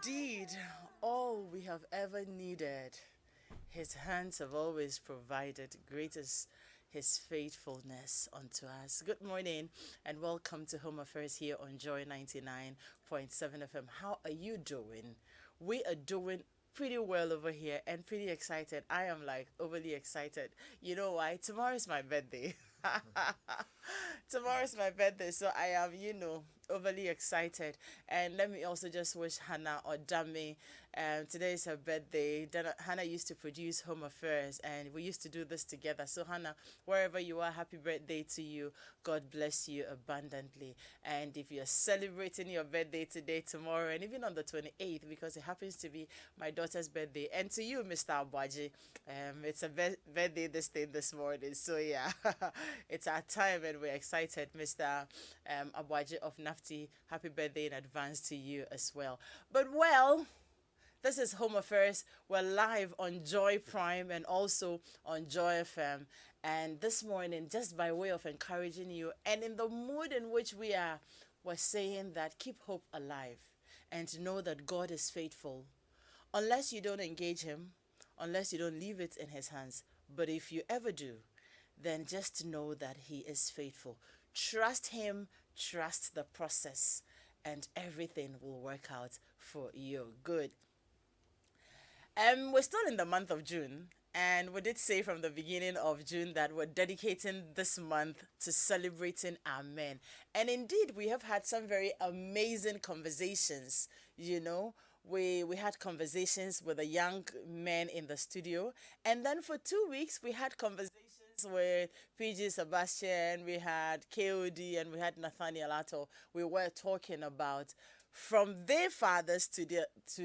indeed all we have ever needed. His hands have always provided. Great is his faithfulness unto us. Good morning and welcome to Home Affairs here on Joy 99.7 FM. How are you doing? We are doing pretty well over here and pretty excited. I am like overly excited. You know why? Tomorrow is my birthday. Tomorrow is my birthday, so I am, overly excited. And let me also just wish Hannah or Dami. Today is her birthday. Hannah used to produce Home Affairs, and we used to do this together. So Hannah, wherever you are, happy birthday to you. God bless you abundantly. And if you're celebrating your birthday today, tomorrow, and even on the 28th, because it happens to be my daughter's birthday, and to you, Mr. Abaji, it's a birthday this morning. So yeah, it's our time, and we're excited, Mr. Abaji of Nafti. Happy birthday in advance to you as well. But well, this is Home Affairs. We're live on Joy Prime and also on Joy FM. And this morning, just by way of encouraging you and in the mood in which we are, we're saying that keep hope alive and know that God is faithful. Unless you don't engage him, unless you don't leave it in his hands. But if you ever do, then just know that he is faithful. Trust him, trust the process, and everything will work out for your good. We're still in the month of June, and we did say from the beginning of June that we're dedicating this month to celebrating our men. And indeed, we have had some very amazing conversations, We had conversations with the young men in the studio, and then for 2 weeks we had conversations with PG Sebastian, we had KOD, and we had Nathaniel Atto. We were talking about from their fathers to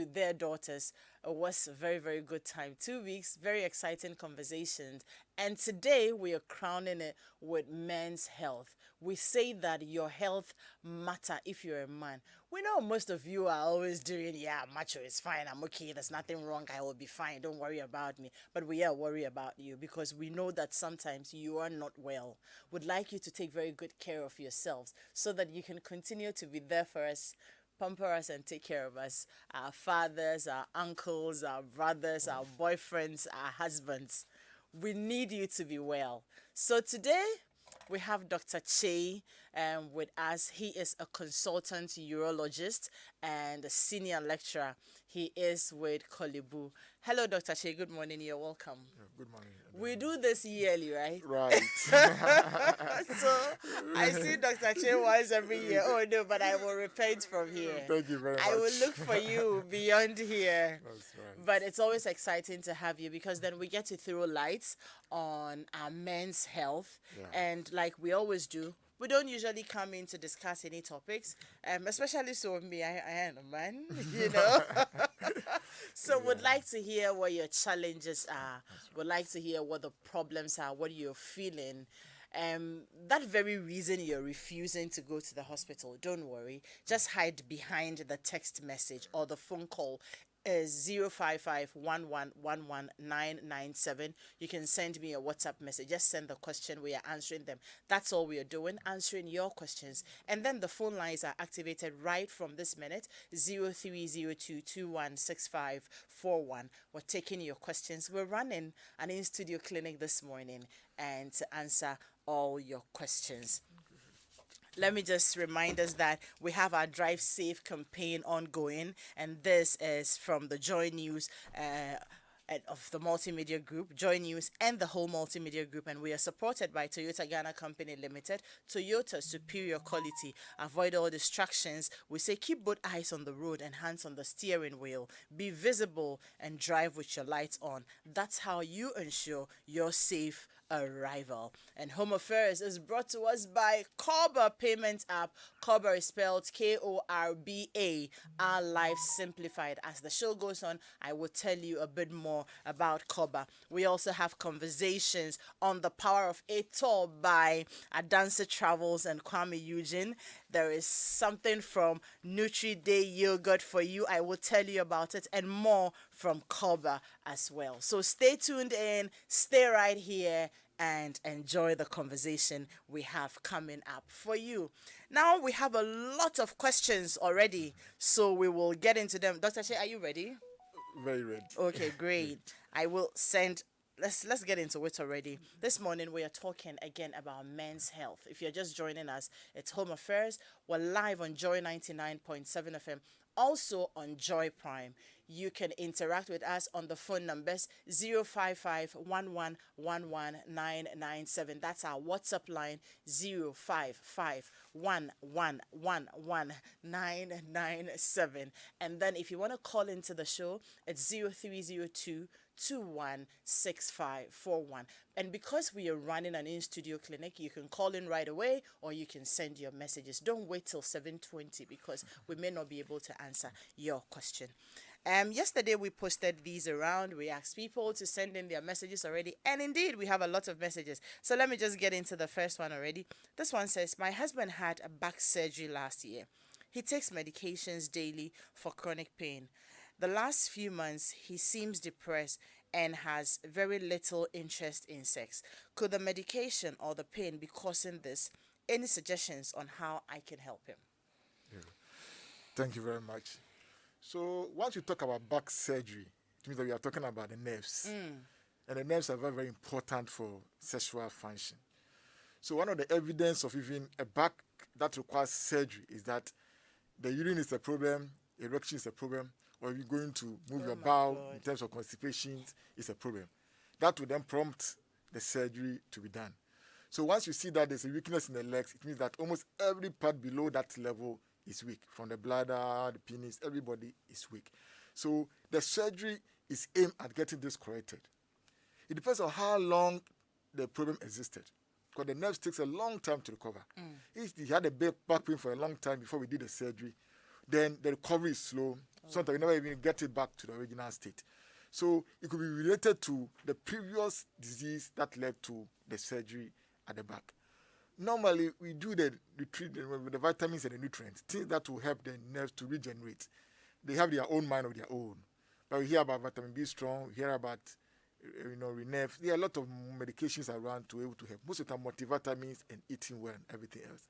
their daughters. It was a very, very good time. 2 weeks, very exciting conversations. And today we are crowning it with men's health. We say that your health matter if you're a man. We know most of you are always doing, macho is fine, I'm okay, there's nothing wrong, I will be fine, don't worry about me. But we are worried about you because we know that sometimes you are not well. We'd like you to take very good care of yourselves so that you can continue to be there for us, pamper us and take care of us, our fathers, our uncles, our brothers, our boyfriends, our husbands. We need you to be well. So today we have Dr. Che with us. He is a consultant urologist and a senior lecturer. He is with Kolibu. Hello, Dr. Che. Good morning. You're welcome. Yeah, good morning. We do this yearly, right? Right. So I see Dr. Che once every year. Oh no, but I will repent from here. Thank you very much. I will look for you beyond here. That's right. But it's always exciting to have you because then we get to throw lights on our men's health. Yeah. And like we always do, we don't usually come in to discuss any topics, especially so me, I am a man, So would like to hear what your challenges are. Would like to hear what the problems are, what you're feeling. That very reason you're refusing to go to the hospital, don't worry. Just hide behind the text message or the phone call. Is 055-1111-997. You can send me a WhatsApp message. Just send the question. We are answering them. That's all we are doing, answering your questions. And then the phone lines are activated right from this minute, 0302216541. We're taking your questions. We're running an in-studio clinic this morning and to answer all your questions. Let me just remind us that we have our Drive Safe campaign ongoing, and this is from the Joy News of the multimedia group, Joy News and the whole multimedia group, and we are supported by Toyota Ghana Company Limited. Toyota, superior quality. Avoid all distractions. We say keep both eyes on the road and hands on the steering wheel. Be visible and drive with your lights on. That's how you ensure your safe arrival. And Home Affairs is brought to us by Korba Payment App. Korba is spelled Korba. Our life simplified. As the show goes on, I will tell you a bit more about Korba. We also have conversations on the power of a tour by Adansa Travels and Kwame Eugene. There is something from Nutri Day yogurt for you. I will tell you about it and more from Korba as well. So stay tuned in, stay right here, and enjoy the conversation we have coming up for you. Now we have a lot of questions already, so we will get into them. Dr. Shea, are you ready? Very ready. Okay, great. I will send. Let's get into it already. This morning we are talking again about men's health. If you're just joining us, it's Home Affairs. We're live on Joy 99.7 FM, also on Joy Prime. You can interact with us on the phone numbers 055 That's our WhatsApp line 055 And then if you want to call into the show, it's 0302 216541. And because we are running an in-studio clinic, you can call in right away or you can send your messages. Don't wait till 7:20 because we may not be able to answer your question. Yesterday we posted these around. We asked people to send in their messages already, and indeed we have a lot of messages. So let me just get into the first one already. This one says, my husband had a back surgery last year. He takes medications daily for chronic pain. The last few months he seems depressed and has very little interest in sex. Could the medication or the pain be causing this? Any suggestions on how I can help him? Yeah. Thank you very much. So once you talk about back surgery, it means that we are talking about the nerves. And the nerves are very, very important for sexual function. So one of the evidence of even a back that requires surgery is that the urine is a problem, erection is a problem, or you're going to move your bowel in terms of constipation is a problem. That will then prompt the surgery to be done. So once you see that there's a weakness in the legs, it means that almost every part below that level is weak. From the bladder, the penis, everybody is weak. So the surgery is aimed at getting this corrected. It depends on how long the problem existed. Because the nerves takes a long time to recover. If you had a back pain for a long time before we did the surgery, then the recovery is slow. Sometimes we never even get it back to the original state. So it could be related to the previous disease that led to the surgery at the back. Normally, we do the treatment with the vitamins and the nutrients, things that will help the nerves to regenerate. They have their own mind of their own. But we hear about vitamin B strong, we hear about Renef. There are a lot of medications around to be able to help. Most of the time, multivitamins and eating well and everything else.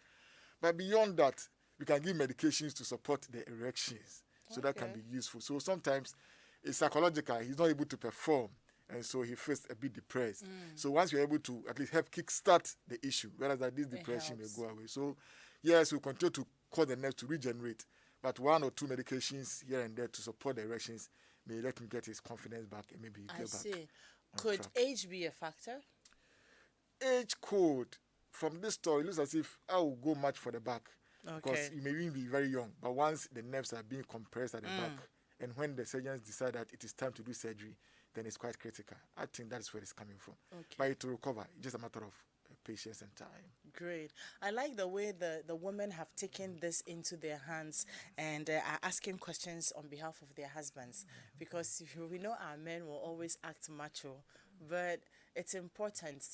But beyond that, we can give medications to support the erections. So that can be useful. So sometimes it's psychological. He's not able to perform. And so he feels a bit depressed. So once you're able to at least help kickstart the issue, whereas that this depression may go away. So yes, we continue to cause the nerves to regenerate. But one or two medications here and there to support the erections may let him get his confidence back and maybe get back. I see. Could age be a factor? Age could. From this story, it looks as if I will go much for the back. Because you may even be very young. But once the nerves are being compressed at the back, and when the surgeons decide that it is time to do surgery, then it's quite critical. I think that's where it's coming from. But it will recover. It's just a matter of patience and time. Great. I like the way the women have taken this into their hands and are asking questions on behalf of their husbands. Because we know our men will always act macho, but it's important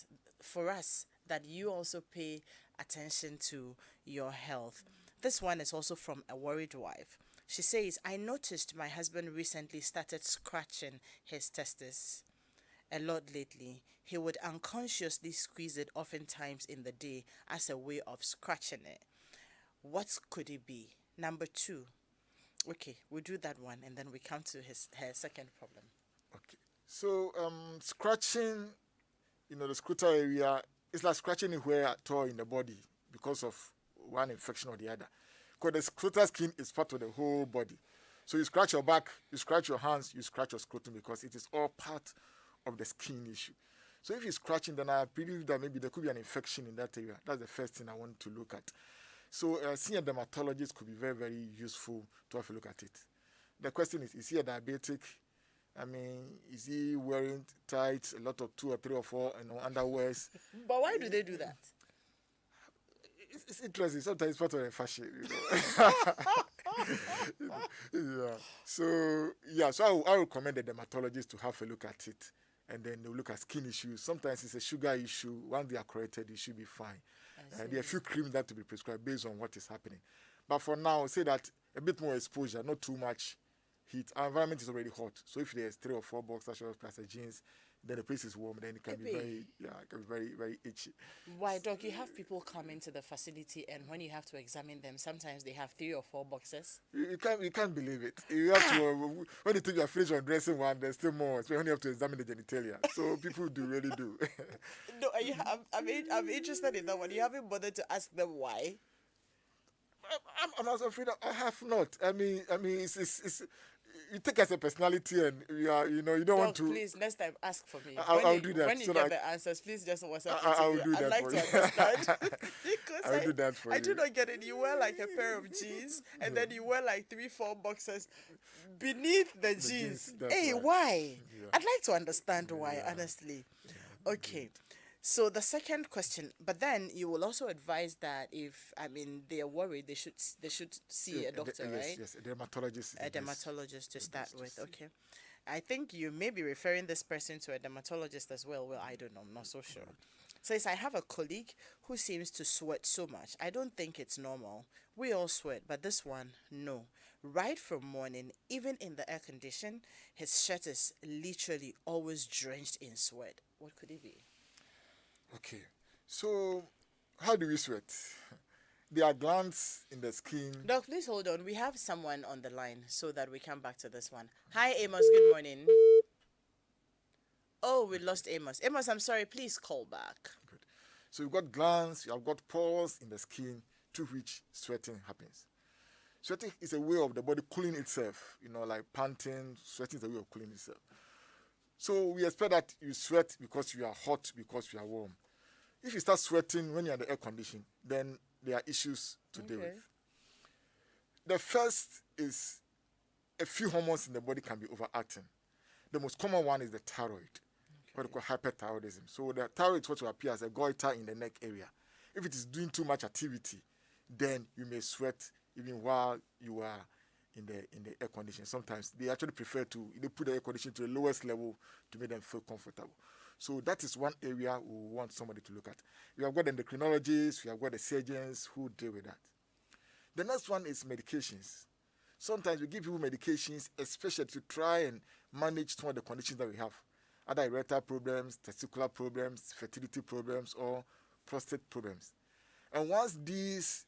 for us that you also pay attention to your health. This one is also from a worried wife. She says, I noticed my husband recently started scratching his testes a lot lately. He would unconsciously squeeze it oftentimes in the day as a way of scratching it. What could it be? Number 2. Okay, we'll do that one and then we come to her second problem. Okay. So scratching, the scrotal area, it's like scratching anywhere at all in the body because of one infection or the other. Because the scrotal skin is part of the whole body. So you scratch your back, you scratch your hands, you scratch your scrotum because it is all part of the skin issue. So if you're scratching, then I believe that maybe there could be an infection in that area. That's the first thing I want to look at. So seeing a dermatologist could be very, very useful to have a look at it. The question is he a diabetic? I mean, is he wearing tights, a lot of 2 or 3 or 4 underwears? But why do they do that? It's interesting. Sometimes it's part of the fashion, So I would recommend the dermatologist to have a look at it. And then they'll look at skin issues. Sometimes it's a sugar issue. Once they are corrected, it should be fine. There are a few creams that to be prescribed based on what is happening. But for now, say that a bit more exposure, not too much, heat. Our environment is already hot. So if there's 3 or 4 boxer shorts plus a jeans, then the place is warm. Then it can be very, very itchy. Why, Doc, you have people come into the facility, and when you have to examine them, sometimes they have 3 or 4 boxes. You can't believe it. You have to when you think you are finished undressing one, there's still more. Especially when you have to examine the genitalia. So people really do. No, I'm interested in that one. You haven't bothered to ask them why. I'm not afraid. I have not. I mean, it's you take as a personality, and you don't Doc, want to. please, next time ask for me. I'll do that. When you so get the answers, please just WhatsApp I'll it to do me. that I'd like for to you. understand. Because I'll do that for I you. do not get it. You wear like a pair of jeans, and then you wear like 3, 4 boxes beneath the jeans. Hey, right. why? Yeah. I'd like to understand why, honestly. Okay. So the second question, but then you will also advise that if they are worried, they should see a doctor, right? Yes, a dermatologist. A dermatologist to start with. Okay. I think you may be referring this person to a dermatologist as well. Well, I don't know. I'm not so sure. Says, I have a colleague who seems to sweat so much. I don't think it's normal. We all sweat, but this one, no. Right from morning, even in the air condition, his shirt is literally always drenched in sweat. What could it be? Okay, so how do we sweat? There are glands in the skin. Doc, please hold on. We have someone on the line so that we come back to this one. Hi, Amos. Good morning. Oh, we lost Amos. Amos, I'm sorry. Please call back. Good. So you've got glands, you have got pores in the skin through which sweating happens. Sweating is a way of the body cooling itself, like panting. Sweating is a way of cooling itself. So we expect that you sweat because you are hot, because you are warm. If you start sweating when you're in the air condition, then there are issues to deal with. The first is a few hormones in the body can be overacting. The most common one is the thyroid, what we call hyperthyroidism. So the thyroid is what will appear as a goiter in the neck area. If it is doing too much activity, then you may sweat even while you are in the air condition. Sometimes they actually prefer they put the air condition to the lowest level to make them feel comfortable. So that is one area we want somebody to look at. We have got endocrinologists, we have got the surgeons who deal with that. The next one is medications. Sometimes we give people medications, especially to try and manage some of the conditions that we have. Either erectile problems, testicular problems, fertility problems, or prostate problems. And once these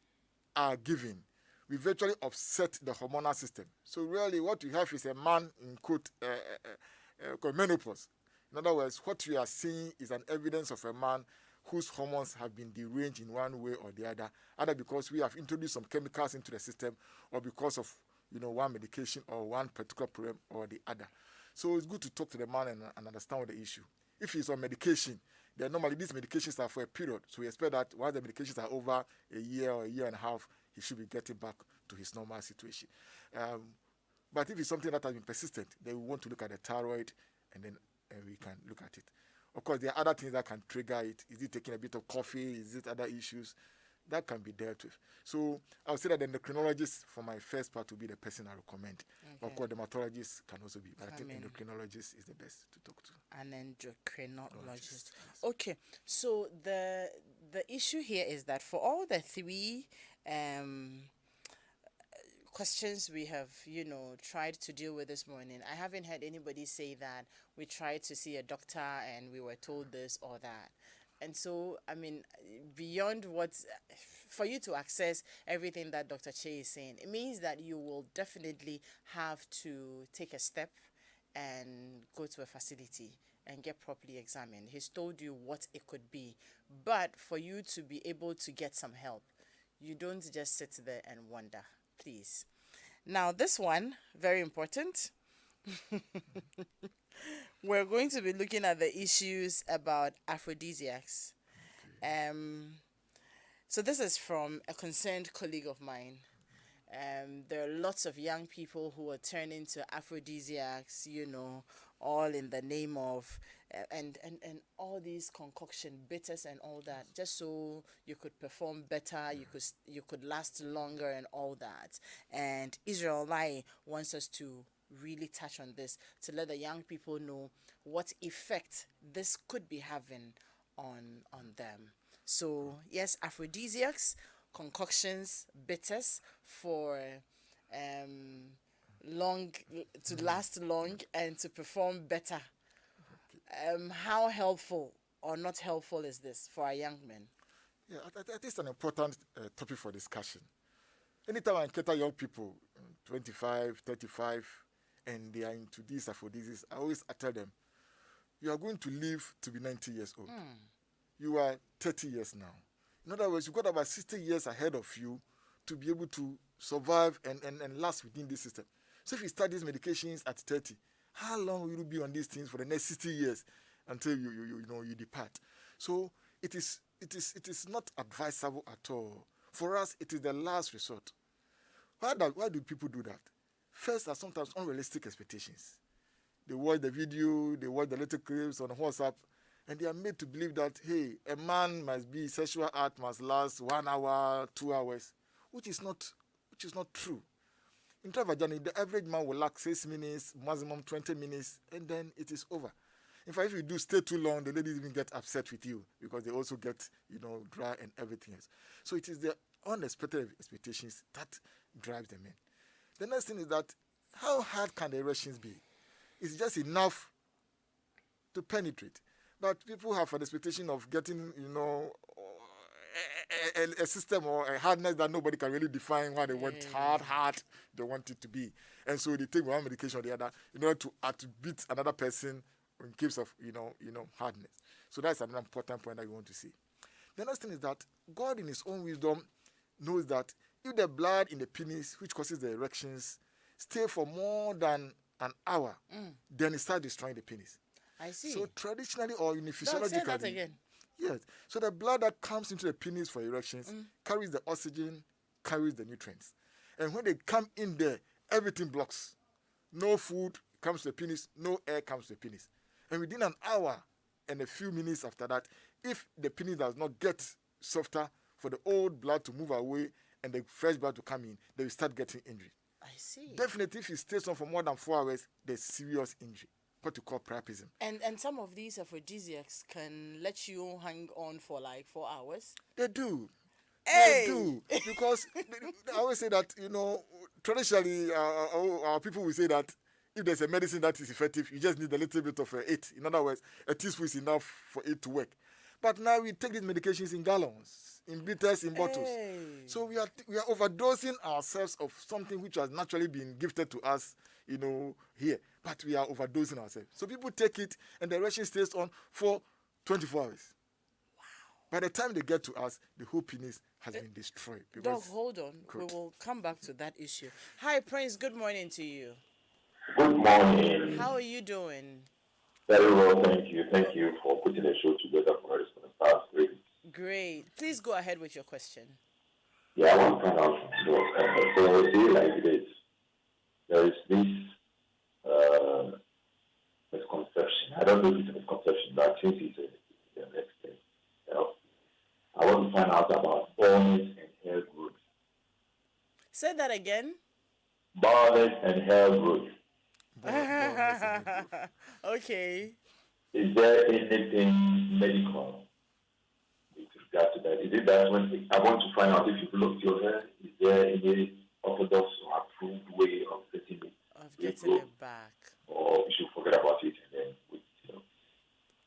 are given, we virtually upset the hormonal system. So really what we have is a man in quote called menopause. In other words, what we are seeing is an evidence of a man whose hormones have been deranged in one way or the other, either because we have introduced some chemicals into the system or because of one medication or one particular problem or the other. So it's good to talk to the man and understand what the issue. If he's on medication, then normally these medications are for a period. So we expect that once the medications are over a year or a year and a half, he should be getting back to his normal situation. But if it's something that has been persistent, then we want to look at the thyroid and then we can look at it. Of course, there are other things that can trigger it. Is it taking a bit of coffee? Is it other issues? That can be dealt with. So I would say that the endocrinologist for my first part will be the person I recommend. Of course, dermatologist can also be, but I think endocrinologist is the best to talk to. An endocrinologist. Okay, so the issue here is that for all the 3 questions we have, tried to deal with this morning, I haven't heard anybody say that we tried to see a doctor and we were told this or that. And so, beyond for you to access everything that Dr. Che is saying, it means that you will definitely have to take a step and go to a facility and get properly examined. He's told you what it could be. But for you to be able to get some help, you don't just sit there and wonder, please. Now, this one, very important. We're going to be looking at the issues about aphrodisiacs. So this is from a concerned colleague of mine. There are lots of young people who are turning to aphrodisiacs, all in the name of and all these concoction bitters and all that, just so you could perform better, you could last longer and all that. And Israel Lai wants us to really touch on this to let the young people know what effect this could be having on them. So yes, aphrodisiacs, concoctions, bitters for long, to last long, and to perform better. How helpful or not helpful is this for our young men? Yeah, I think it's an important topic for discussion. Anytime I encounter young people, 25, 35, and they are into this aphrodisiacs, I tell them, you are going to live to be 90 years old. You are 30 years now. In other words, you've got about 60 years ahead of you to be able to survive and last within this system. So if you start these medications at 30, how long will you be on these things for the next 60 years until you depart? So it is not advisable at all. For us, it is the last resort. Why do people do that? First are sometimes unrealistic expectations. They watch the video, they watch the little clips on WhatsApp, and they are made to believe that, hey, a man must be, sexual act must last 1 hour, 2 hours, which is not true. In Travajani, the average man will lack 6 minutes, maximum 20 minutes, and then it is over. In fact, if you do stay too long, the ladies even get upset with you because they also get, dry and everything else. So it is the unexpected expectations that drives them in. The next thing is that, how hard can the erections be? It's just enough to penetrate. But people have an expectation of getting, a system or a hardness that nobody can really define what they want hard they want it to be. And so they take one medication or the other in order to outbeat another person in case of, hardness. So that's another important point that we want to see. The next thing is that God in his own wisdom knows that if the blood in the penis, which causes the erections, stay for more than an hour, then it starts destroying the penis. I see. So traditionally or in physiologically, don't say that again. Yes. So the blood that comes into the penis for erections carries the oxygen, carries the nutrients. And when they come in there, everything blocks. No food comes to the penis, no air comes to the penis. And within an hour and a few minutes after that, if the penis does not get softer for the old blood to move away and the fresh blood to come in, they will start getting injury. I see. Definitely, if it stays on for more than 4 hours, there's serious injury. What you call priapism. And some of these aphrodisiacs can let you hang on for like 4 hours. They do. Hey! They do. Because I always say that, traditionally, our people will say that if there's a medicine that is effective, you just need a little bit of it. In other words, a teaspoon is enough for it to work. But now we take these medications in gallons, in bitters, in bottles. Hey. So we are overdosing ourselves of something which has naturally been gifted to us, here. But we are overdosing ourselves. So people take it and the erection stays on for 24 hours. Wow. By the time they get to us, the whole penis has been destroyed. Doc, hold on. We will come back to that issue. Hi, Prince. Good morning to you. Good morning. How are you doing? Very well, thank you. Thank you for putting the show together for us. That's great. Great. Please go ahead with your question. Yeah, I want to find out. So, say like this. There is this misconception. I don't know if it's a misconception, but I think it's an extent. I want to find out about baldness and hair growth. Say that again. Baldness and hair growth. Okay. Is there anything medical with regard to that? Is it that when I want to find out if you look your hair, is there any orthodox or approved way of getting it? Of getting it back. Or you should forget about it and then wait,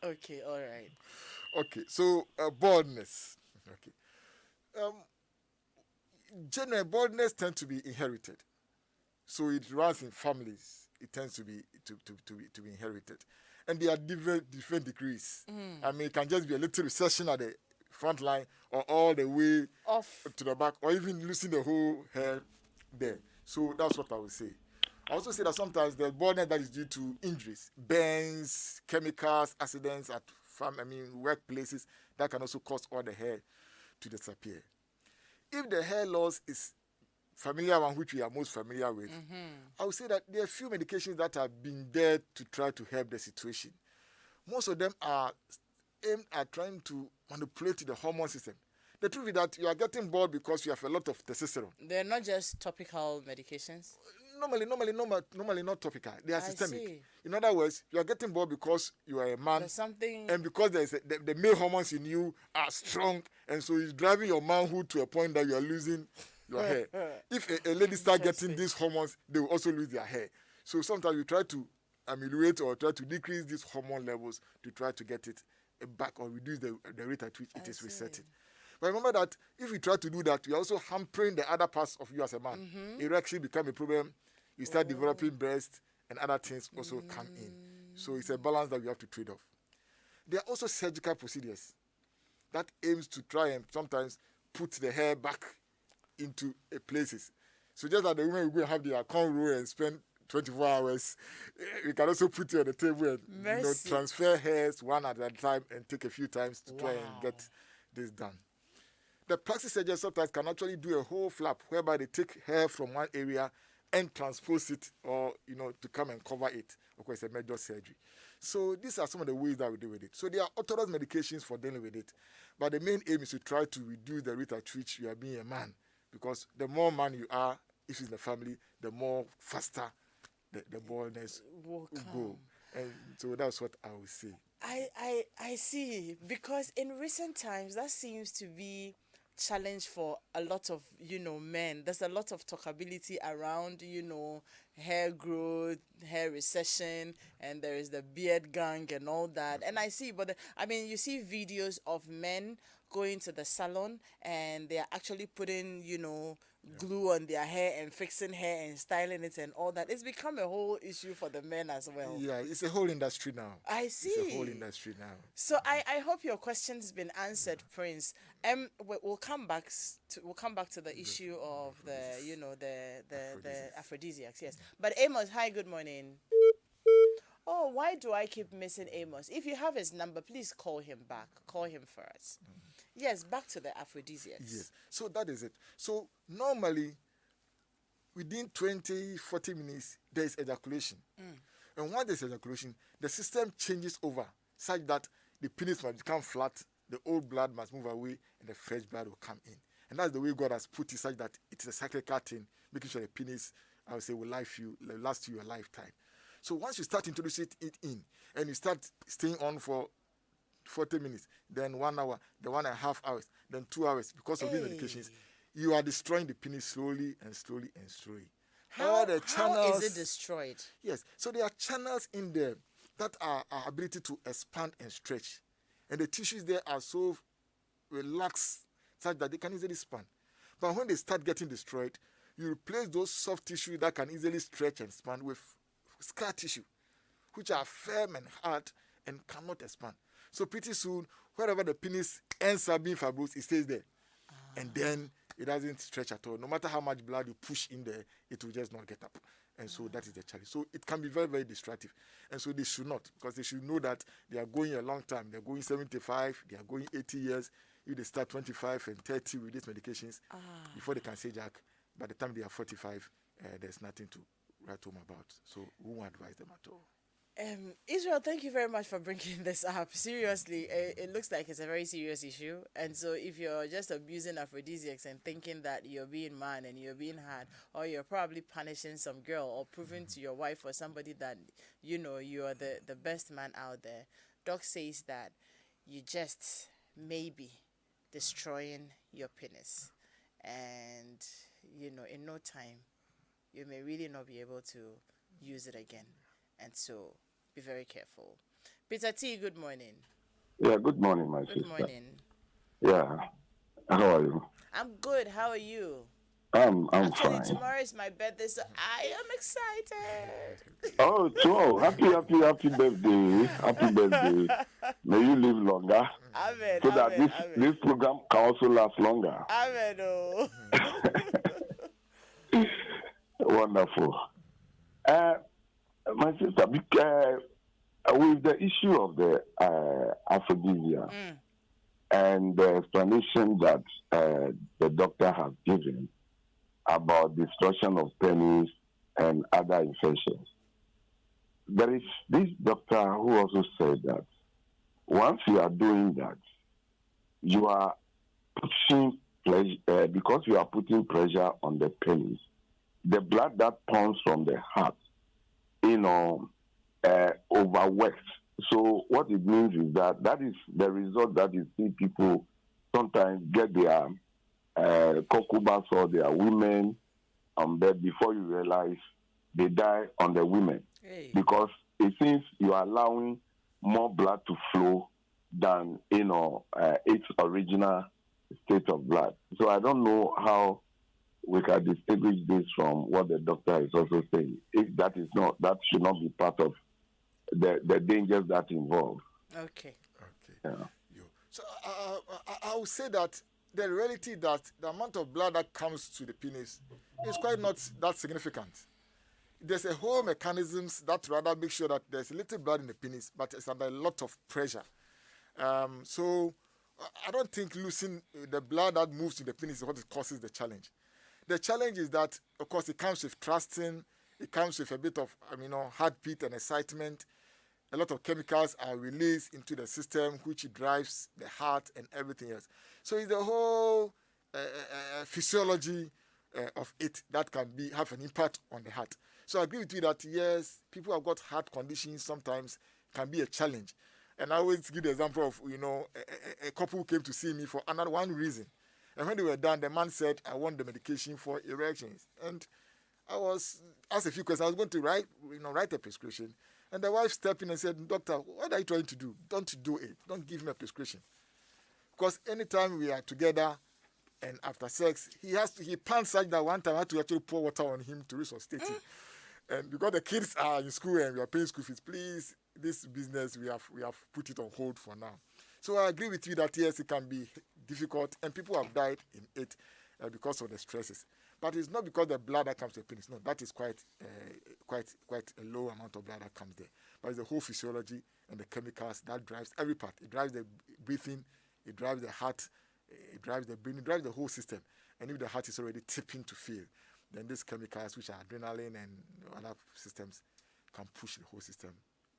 Okay, all right. Okay, so baldness. Okay. Generally, baldness tends to be inherited. So it runs in families. It tends to be inherited, and there are different degrees. I mean, it can just be a little recession at the front line, or all the way off to the back, or even losing the whole hair there. So that's what I would say. I also say that sometimes the baldness that is due to injuries, burns, chemicals, accidents at workplaces, that can also cause all the hair to disappear. If the hair loss is familiar one, which we are most familiar with, I would say that there are a few medications that have been there to try to help the situation. Most of them are aimed at trying to manipulate the hormone system. The truth is that you are getting bald because you have a lot of testosterone. They're not just topical medications? Normally not topical. They are systemic. See. In other words, you are getting bald because you are a man. There's something... And because the male hormones in you are strong, and so it's driving your manhood to a point that you are losing your hair. If a lady start getting these hormones, they will also lose their hair. So sometimes we try to ameliorate or try to decrease these hormone levels to try to get it back or reduce the rate at which it is resetting. But remember that if we try to do that, we are also hampering the other parts of you as a man. It actually becomes a problem. You start developing breast and other things also come in. So it's a balance that we have to trade off. There are also surgical procedures that aims to try and sometimes put the hair back into places. So just like the women will go and have their cornrow and spend 24 hours, we can also put it on the table and transfer hairs one at a time and take a few times to try and get this done. The plastic surgeons sometimes can actually do a whole flap whereby they take hair from one area and transpose it or, to come and cover it. Of course, it's a major surgery. So these are some of the ways that we deal with it. So there are orthodox medications for dealing with it. But the main aim is to try to reduce the rate at which you are being a man. Because the more man you are, if it's in the family, the more faster the baldness will go. And so that's what I would say. I see. Because in recent times, that seems to be challenge for a lot of men. There's a lot of talkability around hair growth, hair recession, and there is the beard gang and all that. And I see, but you see videos of men going to the salon and they are actually putting glue on their hair and fixing hair and styling it and all that. It's become a whole issue for the men as well. Yeah, it's a whole industry now. I see. It's a whole industry now. So I hope your question's been answered, Prince. We'll come back to the issue of the aphrodisiacs. Yes, but Amos, hi, good morning. Oh, why do I keep missing Amos? If you have his number, please call him back. Call him first. Yes, back to the aphrodisiacs. Yes, so that is it. So normally, within 20-40 minutes, there is ejaculation. And once there's ejaculation, the system changes over such that the penis must become flat, the old blood must move away, and the fresh blood will come in. And that's the way God has put it, such that it's a cyclical thing, making sure the penis, I would say, will last you a lifetime. So once you start introducing it in, and you start staying on for 40 minutes, then 1 hour, then 1.5 hours, then 2 hours, because of these medications, you are destroying the penis slowly and slowly and slowly. How is it destroyed? Yes, so there are channels in there that are our ability to expand and stretch. And the tissues there are so relaxed such that they can easily expand. But when they start getting destroyed, you replace those soft tissue that can easily stretch and expand with scar tissue, which are firm and hard and cannot expand. So pretty soon, wherever the penis ends up being fibrous, it stays there. And then it doesn't stretch at all. No matter how much blood you push in there, it will just not get up. And so that is the challenge. So it can be very, very destructive. And so they should not, because they should know that they are going a long time. They're going 75, they are going 80 years. If they start 25 and 30 with these medications, before they can say Jack, by the time they are 45, there's nothing to write home about. So we won't advise them at all. Israel, thank you very much for bringing this up. Seriously, it looks like it's a very serious issue. And so if you're just abusing aphrodisiacs and thinking that you're being man and you're being hard, or you're probably punishing some girl or proving to your wife or somebody that, you are the best man out there, Doc says that you just maybe destroying your penis. And, in no time, you may really not be able to use it again. And so, be very careful. Peter T, good morning. Yeah, good morning, my sister. Good morning. Yeah, how are you? I'm good. How are you? I'm Actually, fine. tomorrow is my birthday, so I am excited. Oh, so happy birthday. Happy birthday. May you live longer. Amen. So that this program can also last longer. Amen. Oh. Wonderful. My sister, with the issue of the aphrodisiac and the explanation that the doctor has given about destruction of penis and other infections, there is this doctor who also said that once you are doing that, you are pushing pleasure, because you are putting pressure on the penis, the blood that pumps from the heart, overworks. So what it means is that is the result that you see people sometimes get their concubines or there are women but before you realize they die on the women because it seems you are allowing more blood to flow than its original state of blood. So I don't know how we can distinguish this from what the doctor is also saying. If that is not, that should not be part of the dangers that involve. Okay. Yeah. So I would say that the reality that the amount of blood that comes to the penis is quite not that significant. There's a whole mechanisms that rather make sure that there's a little blood in the penis, but it's under a lot of pressure. So I don't think losing the blood that moves to the penis is what causes the challenge. The challenge is that, of course, it comes with thrusting, it comes with a bit of, heartbeat and excitement. A lot of chemicals are released into the system, which drives the heart and everything else. So it's the whole physiology of it that can have an impact on the heart. So I agree with you that, yes, people have got heart conditions sometimes can be a challenge. And I always give the example of, a couple who came to see me for another one reason. And when they were done, the man said, I want the medication for erections. And I was asked a few questions. I was going to write a prescription. And the wife stepped in and said, Doctor, what are you trying to do? Don't do it. Don't give me a prescription. Because anytime we are together and after sex, he pants such that one time I had to actually pour water on him to resuscitate him. And because the kids are in school and we are paying school fees, please, this business, we have put it on hold for now. So I agree with you that, yes, it can be difficult and people have died in it because of the stresses. But it's not because the blood that comes to the penis. No, that is quite a low amount of blood that comes there. But it's the whole physiology and the chemicals that drives every part. It drives the breathing, it drives the heart, it drives the brain, it drives the whole system. And if the heart is already tipping to fail, then these chemicals, which are adrenaline and other systems, can push the whole system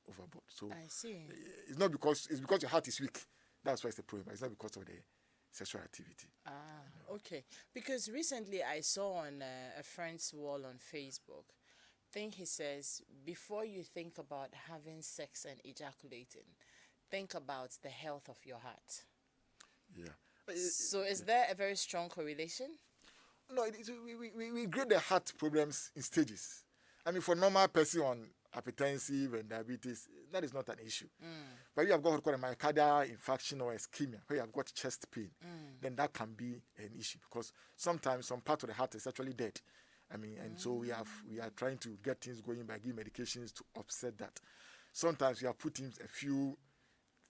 overboard. So I see. It's because your heart is weak. That's why it's the problem. It's not because of the sexual activity. Okay. Because recently I saw on a friend's wall on Facebook, he says, before you think about having sex and ejaculating, think about the health of your heart. Yeah. So is there a very strong correlation? No, we grade the heart problems in stages. For normal person on hypertensive and diabetes, that is not an issue. But if you have got what called a myocardial infarction or ischemia, where you have got chest pain, then that can be an issue because sometimes some part of the heart is actually dead. And so we are trying to get things going by giving medications to offset that. Sometimes we are putting a few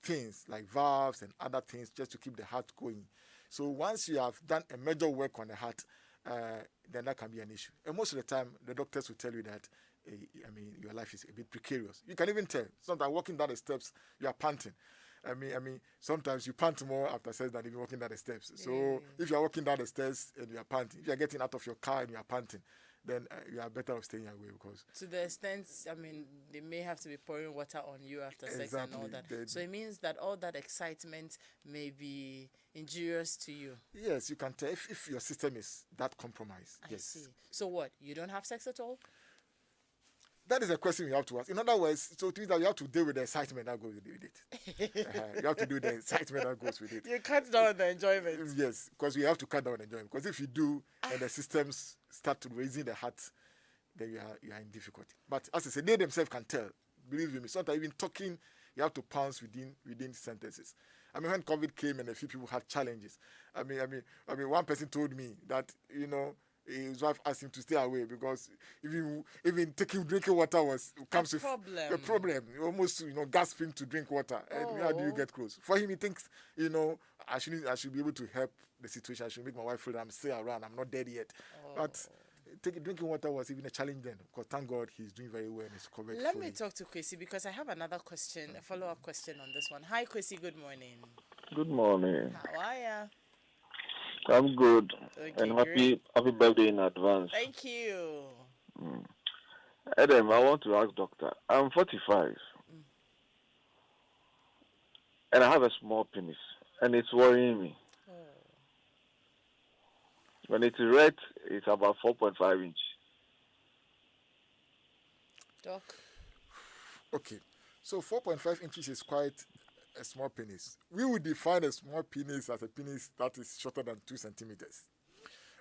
things like valves and other things just to keep the heart going. So once you have done a major work on the heart, then that can be an issue. And most of the time, the doctors will tell you that, your life is a bit precarious. You can even tell. Sometimes walking down the steps, you are panting. Sometimes you pant more after sex than even walking down the steps. So if you are walking down the stairs and you are panting, if you are getting out of your car and you are panting, then you are better off staying away because... To the extent, they may have to be pouring water on you after sex and all that. So it means that all that excitement may be injurious to you. Yes, you can tell if your system is that compromised. I see. So what? You don't have sex at all? That is a question you have to ask. In other words, so it means that you have to deal with the excitement that goes with it. You have to do the excitement that goes with it. You cut down the enjoyment. Yes, because we have to cut down the enjoyment. Because if you do, and the systems start to raising the heart, then you are in difficulty. But as I said, they themselves can tell. Believe me, sometimes even talking, you have to pounce within sentences. When COVID came and a few people had challenges. One person told me that, his wife asked him to stay away because even drinking water comes with a problem. You almost gasping to drink water. And how do you get close? For him, he thinks I should be able to help the situation. I should make my wife feel that I'm still around. I'm not dead yet. But drinking water was even a challenge then. Because thank God he's doing very well and he's covered. Let me talk to Kwesi because I have another question, a follow-up question on this one. Hi, Kwesi. Good morning. Good morning. How are you? I'm good. Okay, and happy birthday in advance. Thank you. Adam, I want to ask doctor. I'm 45. And I have a small penis. And it's worrying me. When it's red, it's about 4.5 inch. Doc? Okay. So 4.5 inches is quite a small penis. We would define a small penis as a penis that is shorter than 2 centimeters.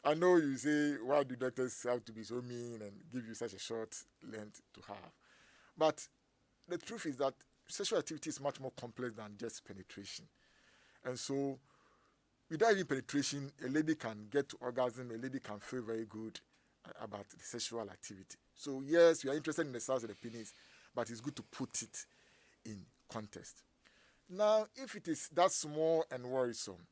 I know you say, why do doctors have to be so mean and give you such a short length to have? But the truth is that sexual activity is much more complex than just penetration. And so, without even penetration, a lady can get to orgasm, a lady can feel very good about the sexual activity. So, yes, you are interested in the size of the penis, but it's good to put it in context. Now, if it is that small and worrisome,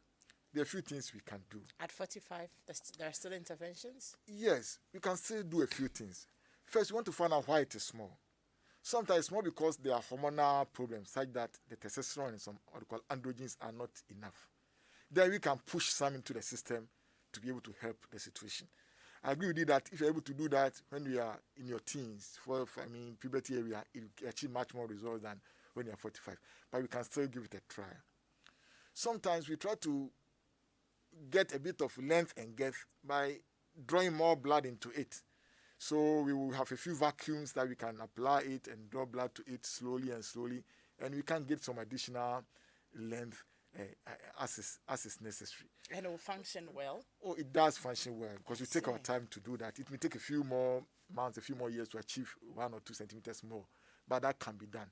there are a few things we can do. At 45, there are still interventions? Yes, we can still do a few things. First, we want to find out why it is small. Sometimes it's small because there are hormonal problems, such that the testosterone and some what we call androgens are not enough. Then we can push some into the system to be able to help the situation. I agree with you that if you're able to do that when you are in your teens, puberty area, it will achieve much more results than when you are 45. But we can still give it a try. Sometimes we try to get a bit of length and girth by drawing more blood into it. So we will have a few vacuums that we can apply it and draw blood to it slowly and slowly, and we can get some additional length as is necessary. And it will function well? Oh, it does function well because we take our time to do that. It may take a few more months, a few more years to achieve 1 or 2 centimeters more, but that can be done.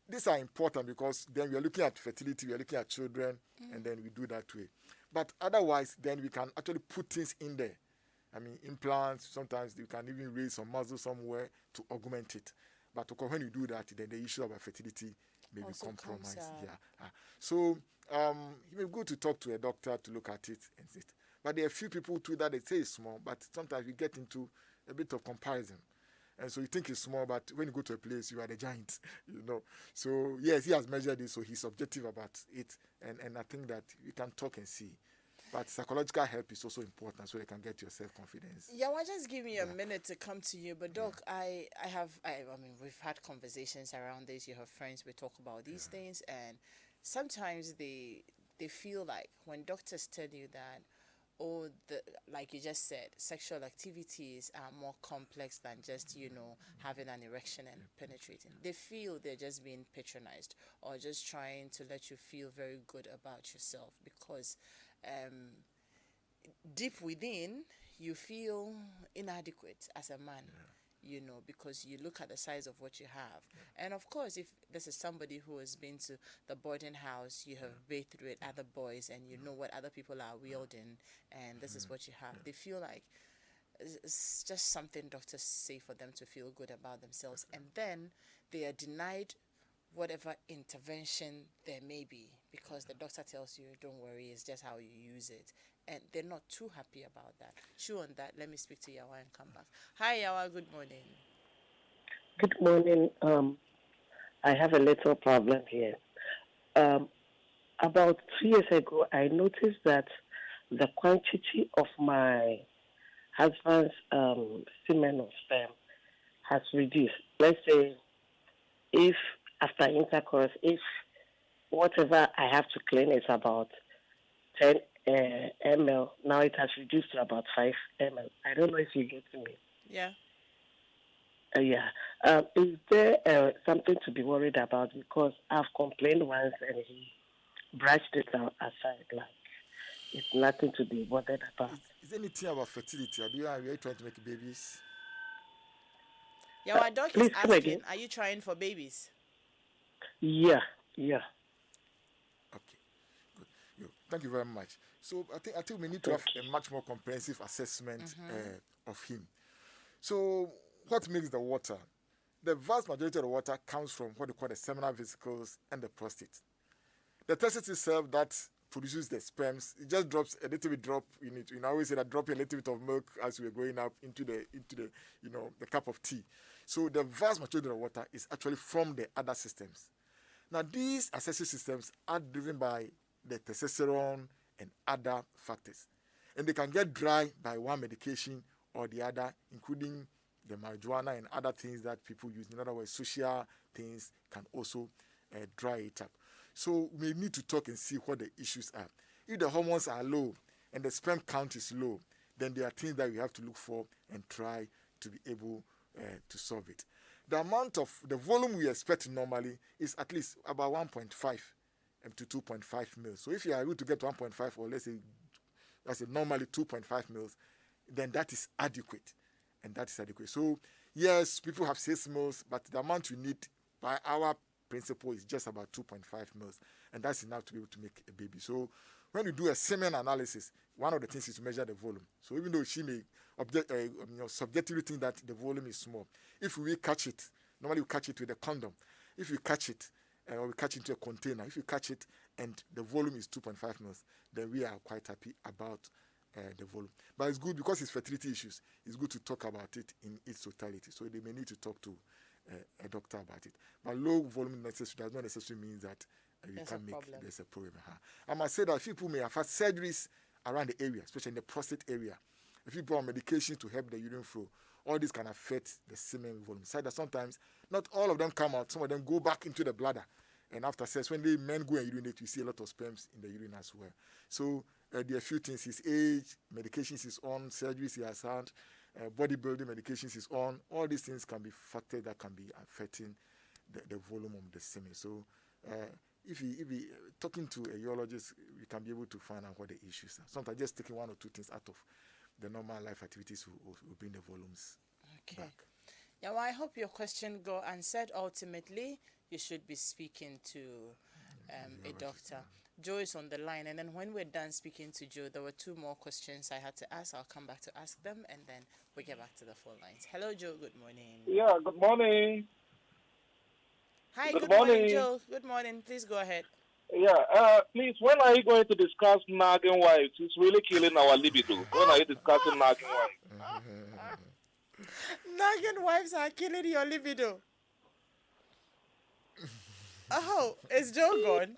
These are important because then we are looking at fertility, we are looking at children, and then we do that way. But otherwise, then we can actually put things in there. Implants, sometimes you can even raise some muscle somewhere to augment it. But when you do that, then the issue about fertility may be compromised. So you may go to talk to a doctor to look at it and see it. But there are a few people too that they say it's small, but sometimes we get into a bit of comparison. And so you think it's small, but when you go to a place, you are the giant, So yes, he has measured it, so he's objective about it. And I think that we can talk and see. But psychological help is also important so you can get your self-confidence. Yeah, well, just give me a minute to come to you. But Doc, I mean, we've had conversations around this. You have friends, we talk about these things. And sometimes they feel like when doctors tell you that, like you just said, sexual activities are more complex than just, having an erection and penetrating. They feel they're just being patronized or just trying to let you feel very good about yourself because deep within you feel inadequate as a man. Because you look at the size of what you have. And of course, if this is somebody who has been to the boarding house, you have bathed with other boys and you know what other people are wielding, and this is what you have. They feel like it's just something doctors say for them to feel good about themselves. And then they are denied whatever intervention there may be because the doctor tells you, don't worry, it's just how you use it. And they're not too happy about that. Chew on that. Let me speak to Yawa and come back. Hi, Yawa. Good morning. Good morning. I have a little problem here. About 2 years ago, I noticed that the quantity of my husband's semen or sperm has reduced. Let's say if after intercourse, if whatever I have to clean is about 10 ml, now it has reduced to about 5 ml. I don't know if you get me. Yeah. Is there something to be worried about? Because I've complained once and he brushed it aside like it's nothing to be bothered about. Is there anything about fertility? Are you trying to make babies? Yeah, my doc is asking, are you trying for babies? Yeah. Okay, good. Thank you very much. So I think we need to have a much more comprehensive assessment of him. So what makes the water? The vast majority of the water comes from what they call the seminal vesicles and the prostate. The testis itself that produces the sperms, it just drops a little bit drop in it. I always say that drop a little bit of milk as we're going up into the the cup of tea. So the vast majority of the water is actually from the other systems. Now these accessory systems are driven by the testosterone and other factors. And they can get dry by one medication or the other, including the marijuana and other things that people use. In other words, social things can also dry it up. So we need to talk and see what the issues are. If the hormones are low and the sperm count is low, then there are things that we have to look for and try to be able to solve it. The volume we expect normally is at least about 1.5 to 2.5 mils. So if you are able to get 1.5 or let's say that's normally 2.5 mils, then that is adequate. And that is adequate. So, yes, people have 6 mils, but the amount you need by our principle is just about 2.5 mils. And that's enough to be able to make a baby. So, when you do a semen analysis, one of the things is to measure the volume. So, even though she may subjectively think that the volume is small, if we catch it, normally we catch it with a condom. If you catch it, or we catch it into a container, if you catch it and the volume is 2.5 mils, then we are quite happy about the volume. But it's good because it's fertility issues. It's good to talk about it in its totality. So they may need to talk to a doctor about it. But low volume does not necessarily mean that there's a problem. I must say that people may have had surgeries around the area, especially in the prostate area. If people on medication to help the urine flow, all this can affect the semen volume. So that sometimes not all of them come out. Some of them go back into the bladder. And after sex, when the men go and urinate, you see a lot of sperms in the urine as well. So there are a few things. His age, medications is on, surgeries he has had, bodybuilding medications is on. All these things can be factors that can be affecting the volume of the semen. So if you talking to a urologist, we can be able to find out what the issues are. Sometimes just taking 1 or 2 things out of the normal life activities will bring the volumes back. Yeah, well, I hope your question got answered. Ultimately, you should be speaking to a doctor. Joe is on the line, and then when we're done speaking to Joe, there were 2 more questions I had to ask. I'll come back to ask them, and then we get back to the phone lines. Hello, Joe. Good morning. Yeah, good morning. Hi, good morning, Joe. Good morning. Please go ahead. Yeah, please, when are you going to discuss nagging wives? It's really killing our libido. When are you discussing nagging wives? Nagging wives are killing your libido. Oh, is Joe gone?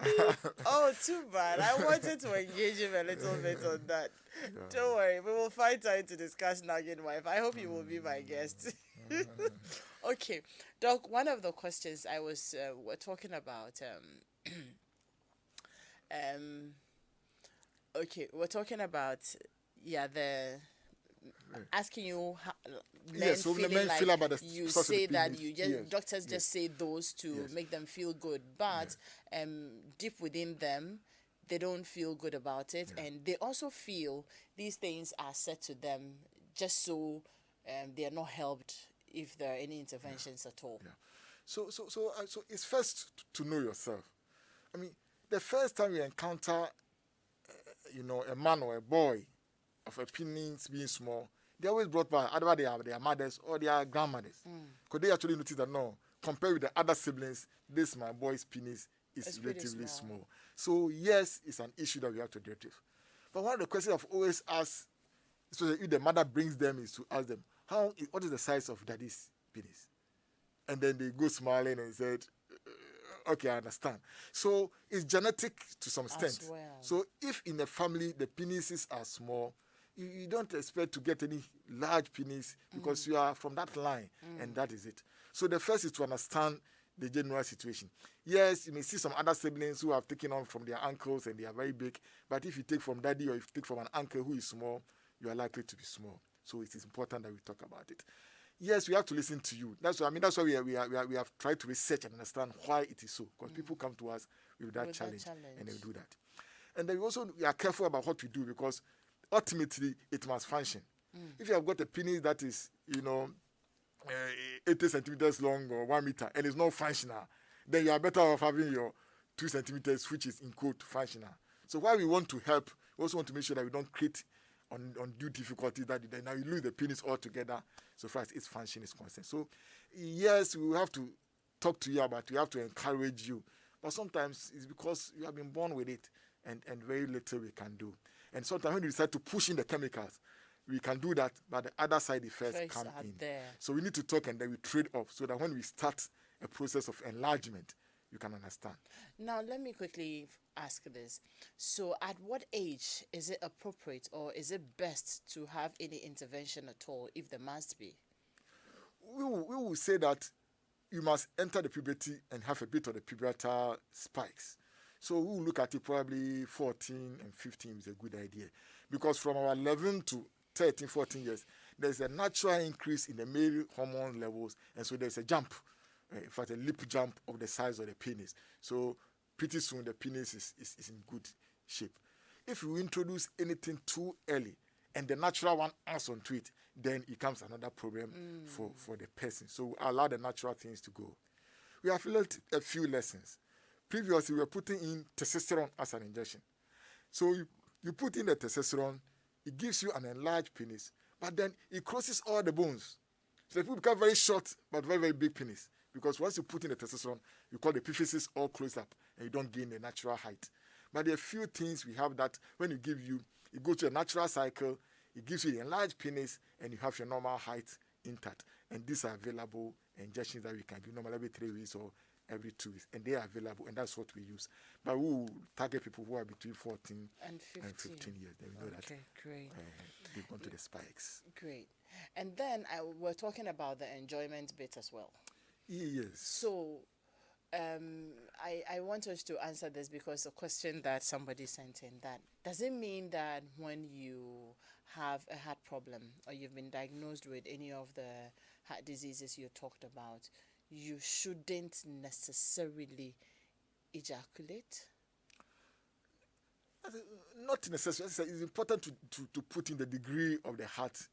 Oh, too bad. I wanted to engage him a little bit on that. Yeah. Don't worry, we will find time to discuss nagging wife. I hope you will be my guest. Okay, Doc, one of the questions I was, we're talking about, okay, we're talking about, asking you how men feeling like feel about the you say that you just doctors just say those to make them feel good, but deep within them they don't feel good about it, and they also feel these things are said to them just so they are not helped if there are any interventions at all. So it's first to know yourself. I mean, the first time you encounter a man or a boy of a penis being small, they always brought by either they are their mothers or their grandmothers. Because they actually notice that no, compared with the other siblings, this my boy's penis is relatively small. So yes, it's an issue that we have to deal with. But one of the questions I've always asked, especially if the mother brings them, is to ask them, what is the size of daddy's penis? And then they go smiling and said, okay, I understand. So it's genetic to some extent. Well. So if in a family the penises are small, you don't expect to get any large penis because you are from that line, and that is it. So the first is to understand the general situation. Yes, you may see some other siblings who have taken on from their uncles and they are very big, but if you take from daddy or if you take from an uncle who is small, you are likely to be small. So it is important that we talk about it. Yes, we have to listen to you. That's why we have tried to research and understand why it is so. Because people come to us with that challenge, and they do that. And then we are careful about what we do because ultimately it must function. If you have got a penis that is 80 centimeters long or 1 meter and it's not functional, then you are better off having your 2 centimeters, which is in quote functional. So while we want to help, we also want to make sure that we don't create undue difficulties that now you lose the penis altogether so far as its function is concerned. So yes, we will have to talk to you about it. We have to encourage you. But sometimes it's because you have been born with it and very little we can do. And sometimes when we decide to push in the chemicals, we can do that, but the other side effects come in. There. So we need to talk and then we trade off so that when we start a process of enlargement, you can understand. Now, let me quickly ask this. So at what age is it appropriate or is it best to have any intervention at all, if there must be? We will say that you must enter the puberty and have a bit of the pubertal spikes. So we will look at it probably 14 and 15 is a good idea. Because from our 11 to 13, 14 years, there's a natural increase in the male hormone levels, and so there's a jump, in fact, a leap jump of the size of the penis. So pretty soon the penis is in good shape. If you introduce anything too early and the natural one adds onto it, then it becomes another problem for the person. So allow the natural things to go. We have learned a few lessons. Previously, we were putting in testosterone as an injection. So you put in the testosterone, it gives you an enlarged penis, but then it crosses all the bones. So the people become very short but very, very big penis. Because once you put in the testosterone, you call the epiphysis all close up and you don't gain the natural height. But there are a few things we have that when you give you, it goes to a natural cycle, it gives you the enlarged penis and you have your normal height intact. And these are available injections that we can do normally every 3 weeks or every 2 weeks. And they are available and that's what we use. But we will target people who are between 14 and 15 years. Then we know that great. They've gone to the spikes. Great. And then we're talking about the enjoyment bit as well. Yes. So I want us to answer this because a question that somebody sent in, that does it mean that when you have a heart problem or you've been diagnosed with any of the heart diseases you talked about, you shouldn't necessarily ejaculate? Not necessarily. It's important to put in the degree of the heart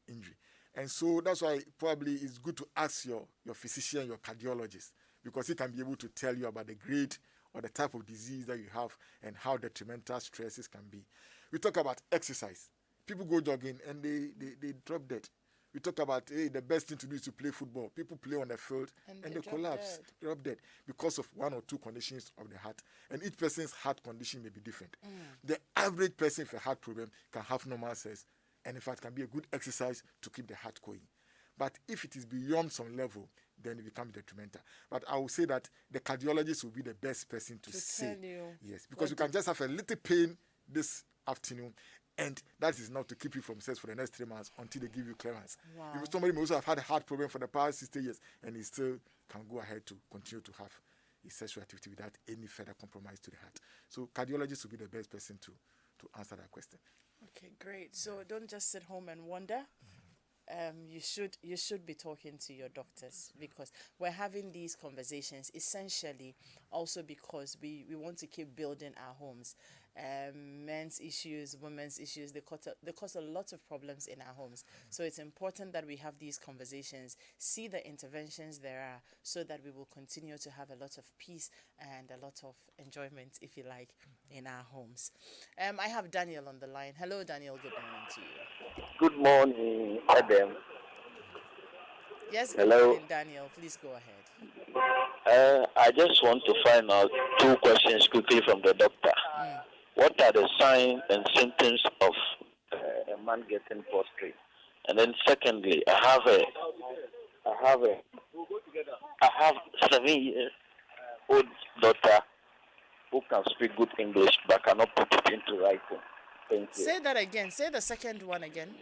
injury. And so that's why probably it's good to ask your physician, your cardiologist, because he can be able to tell you about the grade or the type of disease that you have and how detrimental stresses can be. We talk about exercise. People go jogging and they drop dead. We talk about the best thing to do is to play football. People play on the field and they collapse, drop dead because of one or two conditions of the heart. And each person's heart condition may be different. The average person with a heart problem can have normal cells, and in fact can be a good exercise to keep the heart going. But if it is beyond some level, then it becomes detrimental. But I will say that the cardiologist will be the best person to say. Tell you. Yes, because you can just have a little pain this afternoon, and that is not to keep you from sex for the next 3 months until they give you clearance. Wow. Because somebody may also have had a heart problem for the past 60 years, and he still can go ahead to continue to have his sexual activity without any further compromise to the heart. So cardiologist will be the best person to answer that question. Okay, great. So don't just sit home and wonder. You should be talking to your doctors, because we're having these conversations essentially also because we want to keep building our homes. Men's issues, women's issues, they cause a lot of problems in our homes. So it's important that we have these conversations, see the interventions there are, so that we will continue to have a lot of peace and a lot of enjoyment, if you like, in our homes. I have Daniel on the line. Hello, Daniel. Good morning to you. Good morning, Adam. Yes, good Hello. morning, Daniel. Please go ahead. I just want to find out 2 questions quickly from the doctor. What are the signs and symptoms of a man getting prostate? And then secondly, I have 7-year-old daughter who can speak good English but cannot put it into writing. Thank you. Say that again. Say the second one again.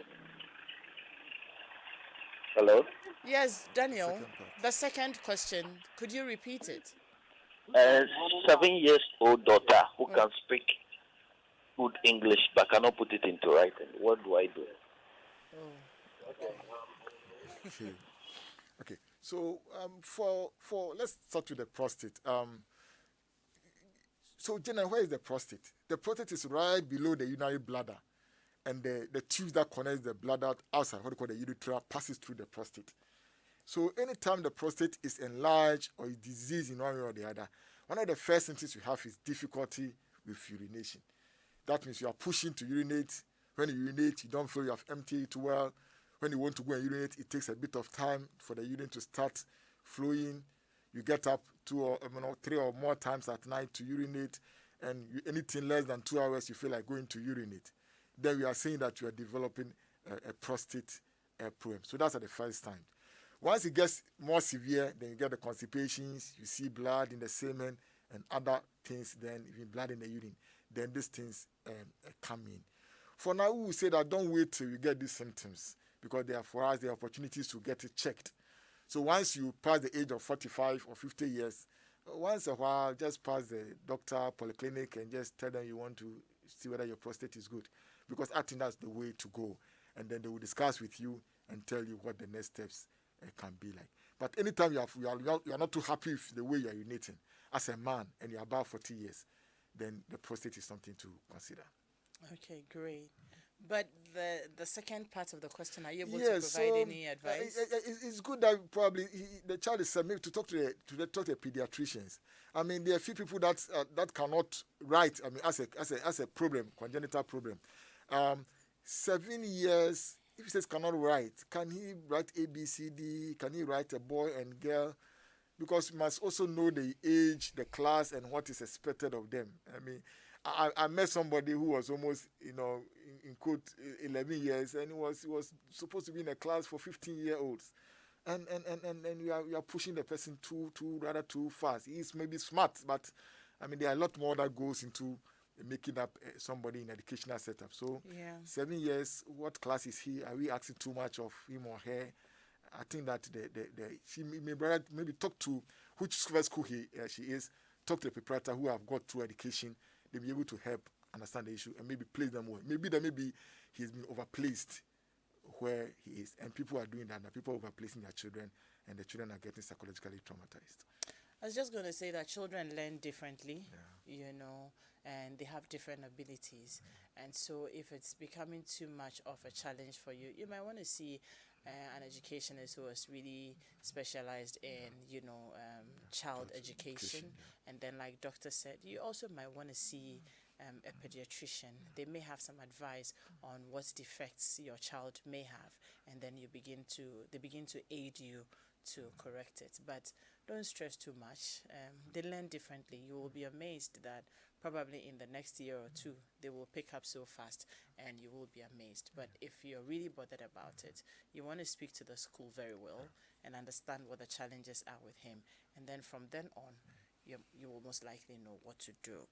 Hello? Yes, Daniel. The second question. Could you repeat it? 7-year-old daughter who can speak good English but cannot put it into writing. What do I do? Okay. So for let's start with the prostate. So generally, where is the prostate? The prostate is right below the urinary bladder, and the tube that connects the bladder outside, what we call the urethra, passes through the prostate. So anytime the prostate is enlarged or is diseased in one way or the other, one of the first symptoms you have is difficulty with urination. That means you are pushing to urinate. When you urinate, you don't feel you have emptied it well. When you want to go and urinate, it takes a bit of time for the urine to start flowing. You get up 2 or 3 or more times at night to urinate, and anything less than 2 hours, you feel like going to urinate. Then we are saying that you are developing a prostate problem. So that's at the first time. Once it gets more severe, then you get the constipations, you see blood in the semen and other things, then even blood in the urine. Then these things come in. For now, we will say that don't wait till you get these symptoms, because they are for us the opportunities to get it checked. So once you pass the age of 45 or 50 years, once a while, just pass the doctor, polyclinic, and just tell them you want to see whether your prostate is good. Because I think that's the way to go. And then they will discuss with you and tell you what the next steps can be like. But anytime you are not too happy with the way you are urinating, as a man and you are about 40 years, then the prostate is something to consider. Okay, great. But the second part of the question, are you able to Yes, provide so any advice? it's good that probably the child is maybe to talk to the pediatricians. I mean, there are a few people that cannot write. I mean, as a problem, congenital problem. 7 years. If he says cannot write, can he write A, B, C, D? Can he write a boy and girl? Because you must also know the age, the class, and what is expected of them. I mean, I met somebody who was almost, in quote, 11 years, and he was supposed to be in a class for 15-year-olds. And you are pushing the person rather too fast. He's maybe smart, but I mean, there are a lot more that goes into making up somebody in educational setup. So 7 years, what class is he? Are we asking too much of him or her? I think that she maybe talk to which school she is, talk to the proprietor who have got through education. They'll be able to help understand the issue and maybe place them well. Maybe he's been overplaced where he is, and people are doing that. People are overplacing their children, and the children are getting psychologically traumatized. I was just going to say that children learn differently, and they have different abilities. And so if it's becoming too much of a challenge for you, you might want to see an educationist who is really specialized in, child education. And then, like Doctor said, you also might want to see a pediatrician. They may have some advice on what defects your child may have, and then they begin to aid you to correct it. But don't stress too much. They learn differently. You will be amazed that probably in the next year or two, they will pick up so fast, and you will be amazed. But if you're really bothered about it, you want to speak to the school very well and understand what the challenges are with him. And then from then on, you will most likely know what to do.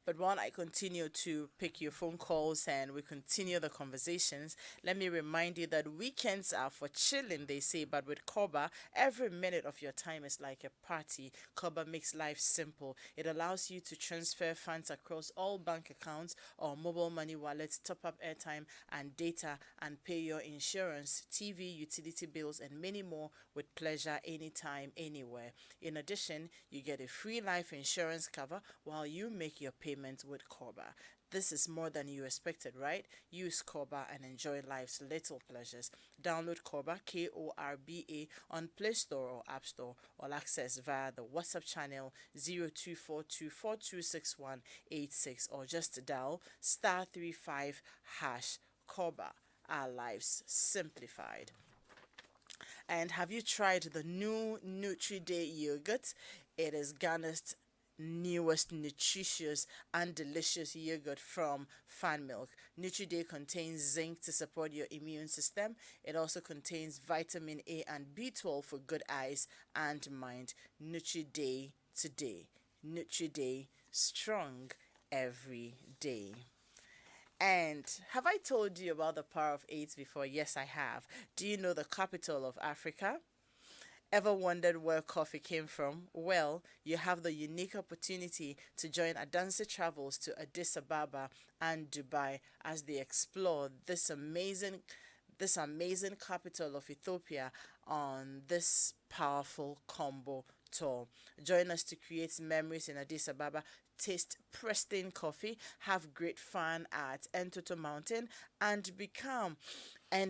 But while I continue to pick your phone calls and we continue the conversations, let me remind you that weekends are for chilling, they say, but with Koba, every minute of your time is like a party. Koba makes life simple. It allows you to transfer funds across all bank accounts or mobile money wallets, top up airtime and data, and pay your insurance, TV, utility bills, and many more with pleasure anytime, anywhere. In addition, you get a free life insurance cover while you make your payments with Korba. This is more than you expected, right? Use Korba and enjoy life's little pleasures. Download Korba, Korba, on Play Store or App Store, or access via the WhatsApp channel 0242426186, or just dial *35# Korba. Our lives simplified. And have you tried the new Nutri-Day yogurt? It is Ghana's newest nutritious and delicious yogurt from Fan Milk. Nutri-Day contains zinc to support your immune system. It also contains vitamin A and B12 for good eyes and mind. Nutri-Day today. Nutri-Day, strong every day. And have I told you about the power of 8 before? Yes, I have. Do you know the capital of Africa? Ever wondered where coffee came from? Well, you have the unique opportunity to join Adansi Travels to Addis Ababa and Dubai as they explore this amazing capital of Ethiopia on this powerful combo tour. Join us to create memories in Addis Ababa, taste pristine coffee, have great fun at Entoto Mountain, and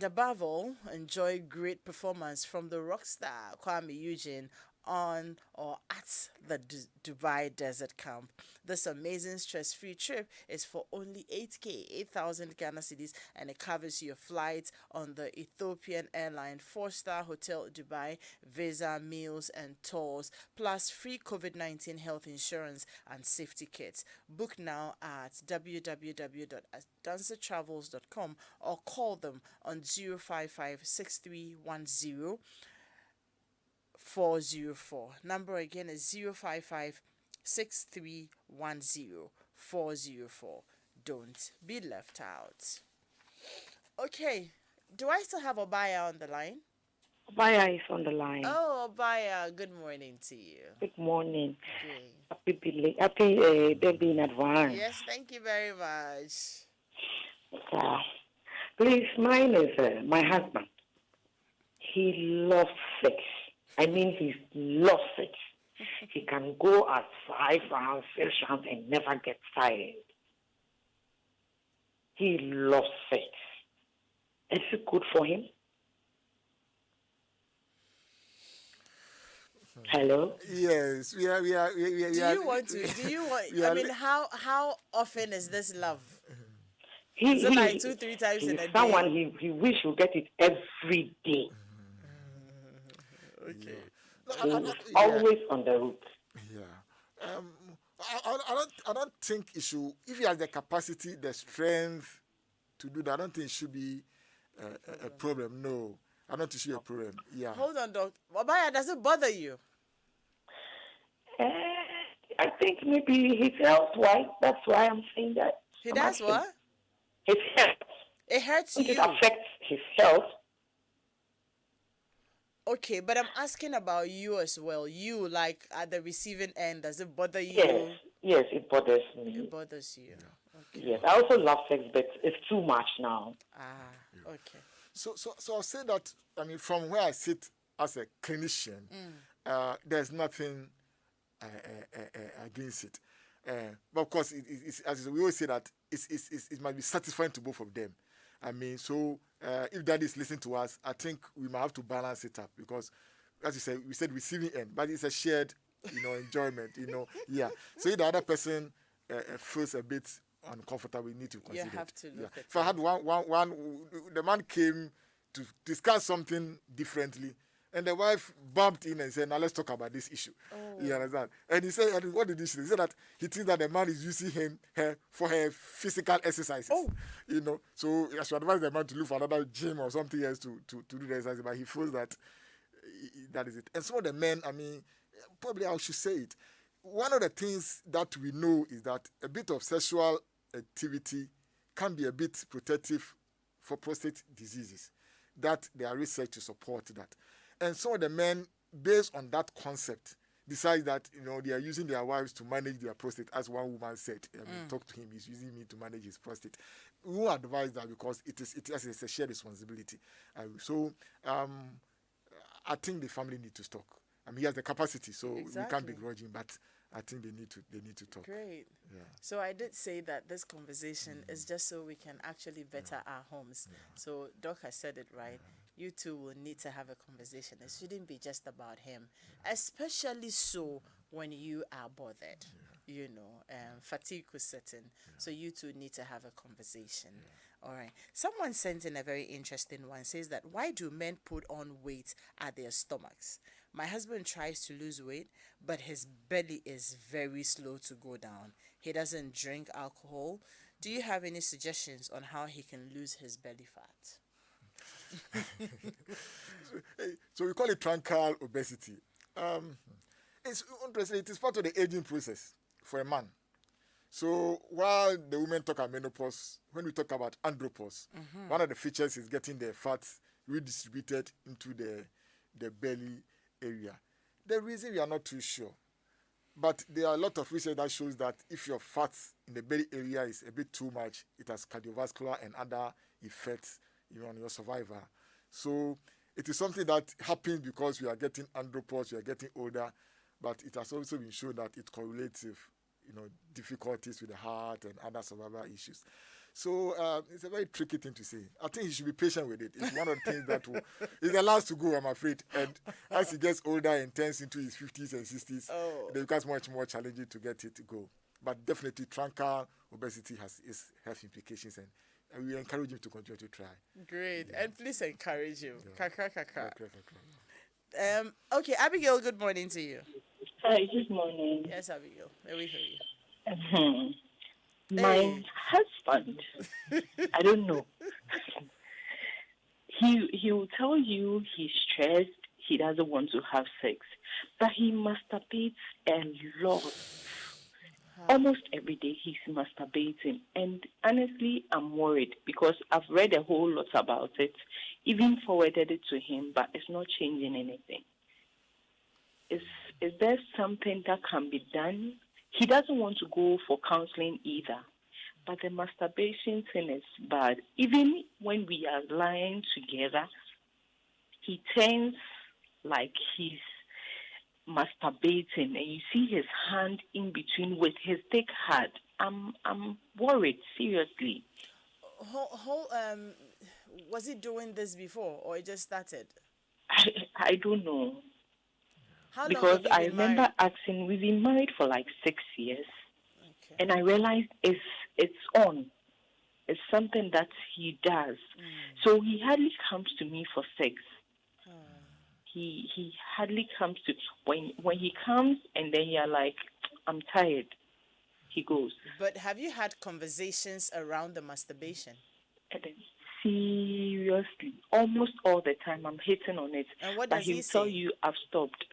above all, enjoy great performance from the rock star Kwame Eugene on or at the Dubai Desert Camp. This amazing stress-free trip is for only 8,000 Ghana cedis, and it covers your flights on the Ethiopian airline 4-star hotel Dubai, visa, meals and tours, plus free COVID-19 health insurance and safety kits. Book now at www.dansatravels.com or call them on 055 6310 404. Number again is 055 6310 404. Don't be left out. Okay, do I still have Obaya on the line? Obaya is on the line. Oh, Obaya, good morning to you. Good morning. Great. Happy birthday in advance. Yes, thank you very much. Please, mine is my husband. He loves sex. I mean, he loves it. He can go at 5 rounds, 6 rounds, and never get tired. He loves sex. Is it good for him? Hello? Yes, we are. Do you want to? Do you want? I mean, how often is this love? Is it like 2-3 times in a day? Someone he wish you get it every day. Okay. He's always on the route. Yeah. I don't think it should. If he has the capacity, the strength to do that, I don't think it should be a problem. No, I don't think it should be a problem. Yeah. Hold on, Doc. Wabaya, does it bother you? I think maybe his health, why? That's why I'm saying that. He does what? His health. It hurts you. It affects his health. Okay, but I'm asking about you as well. You, like, at the receiving end, does it bother you? Yes, it bothers me. It bothers you. Okay. Yes, I also love sex, but it's too much now. Okay. So I'll say that, I mean, from where I sit as a clinician, there's nothing against it. But of course, it's, as we always say that it might be satisfying to both of them. I mean, so if that is listening to us, I think we might have to balance it up because, as you said, we said receiving end, but it's a shared, enjoyment, yeah. So if the other person feels a bit uncomfortable, we need to consider. You have to look at if I had one, the man came to discuss something differently, and the wife bumped in and said, "Now let's talk about this issue." You understand? And he said, and what did he say? He said that he thinks that the man is using her for her physical exercises. So I should advise the man to look for another gym or something else to do the exercise. But he feels that that is it. And some of the men, I mean, probably I should say it. One of the things that we know is that a bit of sexual activity can be a bit protective for prostate diseases. That there are research to support that. And some of the men, based on that concept, decide that they are using their wives to manage their prostate, as one woman said. Talk to him; he's using me to manage his prostate. We won't advise that because it's a shared responsibility. I think the family need to talk. I mean, he has the capacity, so we can't begrudge him, but I think they need to talk. Great. Yeah. So I did say that this conversation is just so we can actually better our homes. So Doc has said it right. You two will need to have a conversation. It shouldn't be just about him, especially so when you are bothered. Fatigue was certain. So you two need to have a conversation. All right. Someone sent in a very interesting one. Says that, why do men put on weight at their stomachs? My husband tries to lose weight, but his belly is very slow to go down. He doesn't drink alcohol. Do you have any suggestions on how he can lose his belly fat? So we call it truncal obesity. It's interesting. It is part of the aging process for a man. So while the women talk about menopause, when we talk about andropause, one of the features is getting the fat redistributed into the belly area. The reason we are not too sure, but there are a lot of research that shows that if your fat in the belly area is a bit too much, it has cardiovascular and other effects on your survival. So it is something that happens because we are getting andropause, we are getting older, but it has also been shown that it correlates with difficulties with the heart and other survival issues. So it's a very tricky thing to say. I think he should be patient with it. It's one of the things that is the last to go, I'm afraid. And as he gets older and turns into his 50s and 60s, it becomes much more challenging to get it to go. But definitely, truncal obesity has health implications, and we encourage him to continue to try. Great. Yeah. And please encourage him. Yeah. Okay, Abigail, good morning to you. Hi, good morning. Yes, Abigail. May we hear you? My husband, I don't know. He will tell you he's stressed, he doesn't want to have sex, but he masturbates a lot. Almost every day he's masturbating, and honestly, I'm worried because I've read a whole lot about it, even forwarded it to him, but it's not changing anything. Is there something that can be done? He doesn't want to go for counseling either, but the masturbation thing is bad. Even when we are lying together, he turns like he's masturbating and you see his hand in between with his thick head, I'm worried, seriously. Was he doing this before or it just started? I don't know. How long Because have you I been remember married? asking, we've been married for like 6 years, Okay. and I realized it's on. It's something that he does. So he hardly comes to me for sex. He hardly comes to when he comes and then you're like, I'm tired. He goes. But have you had conversations around the masturbation? And then, seriously, almost all the time I'm hitting on it. And what but does he he will tell say? you I've stopped.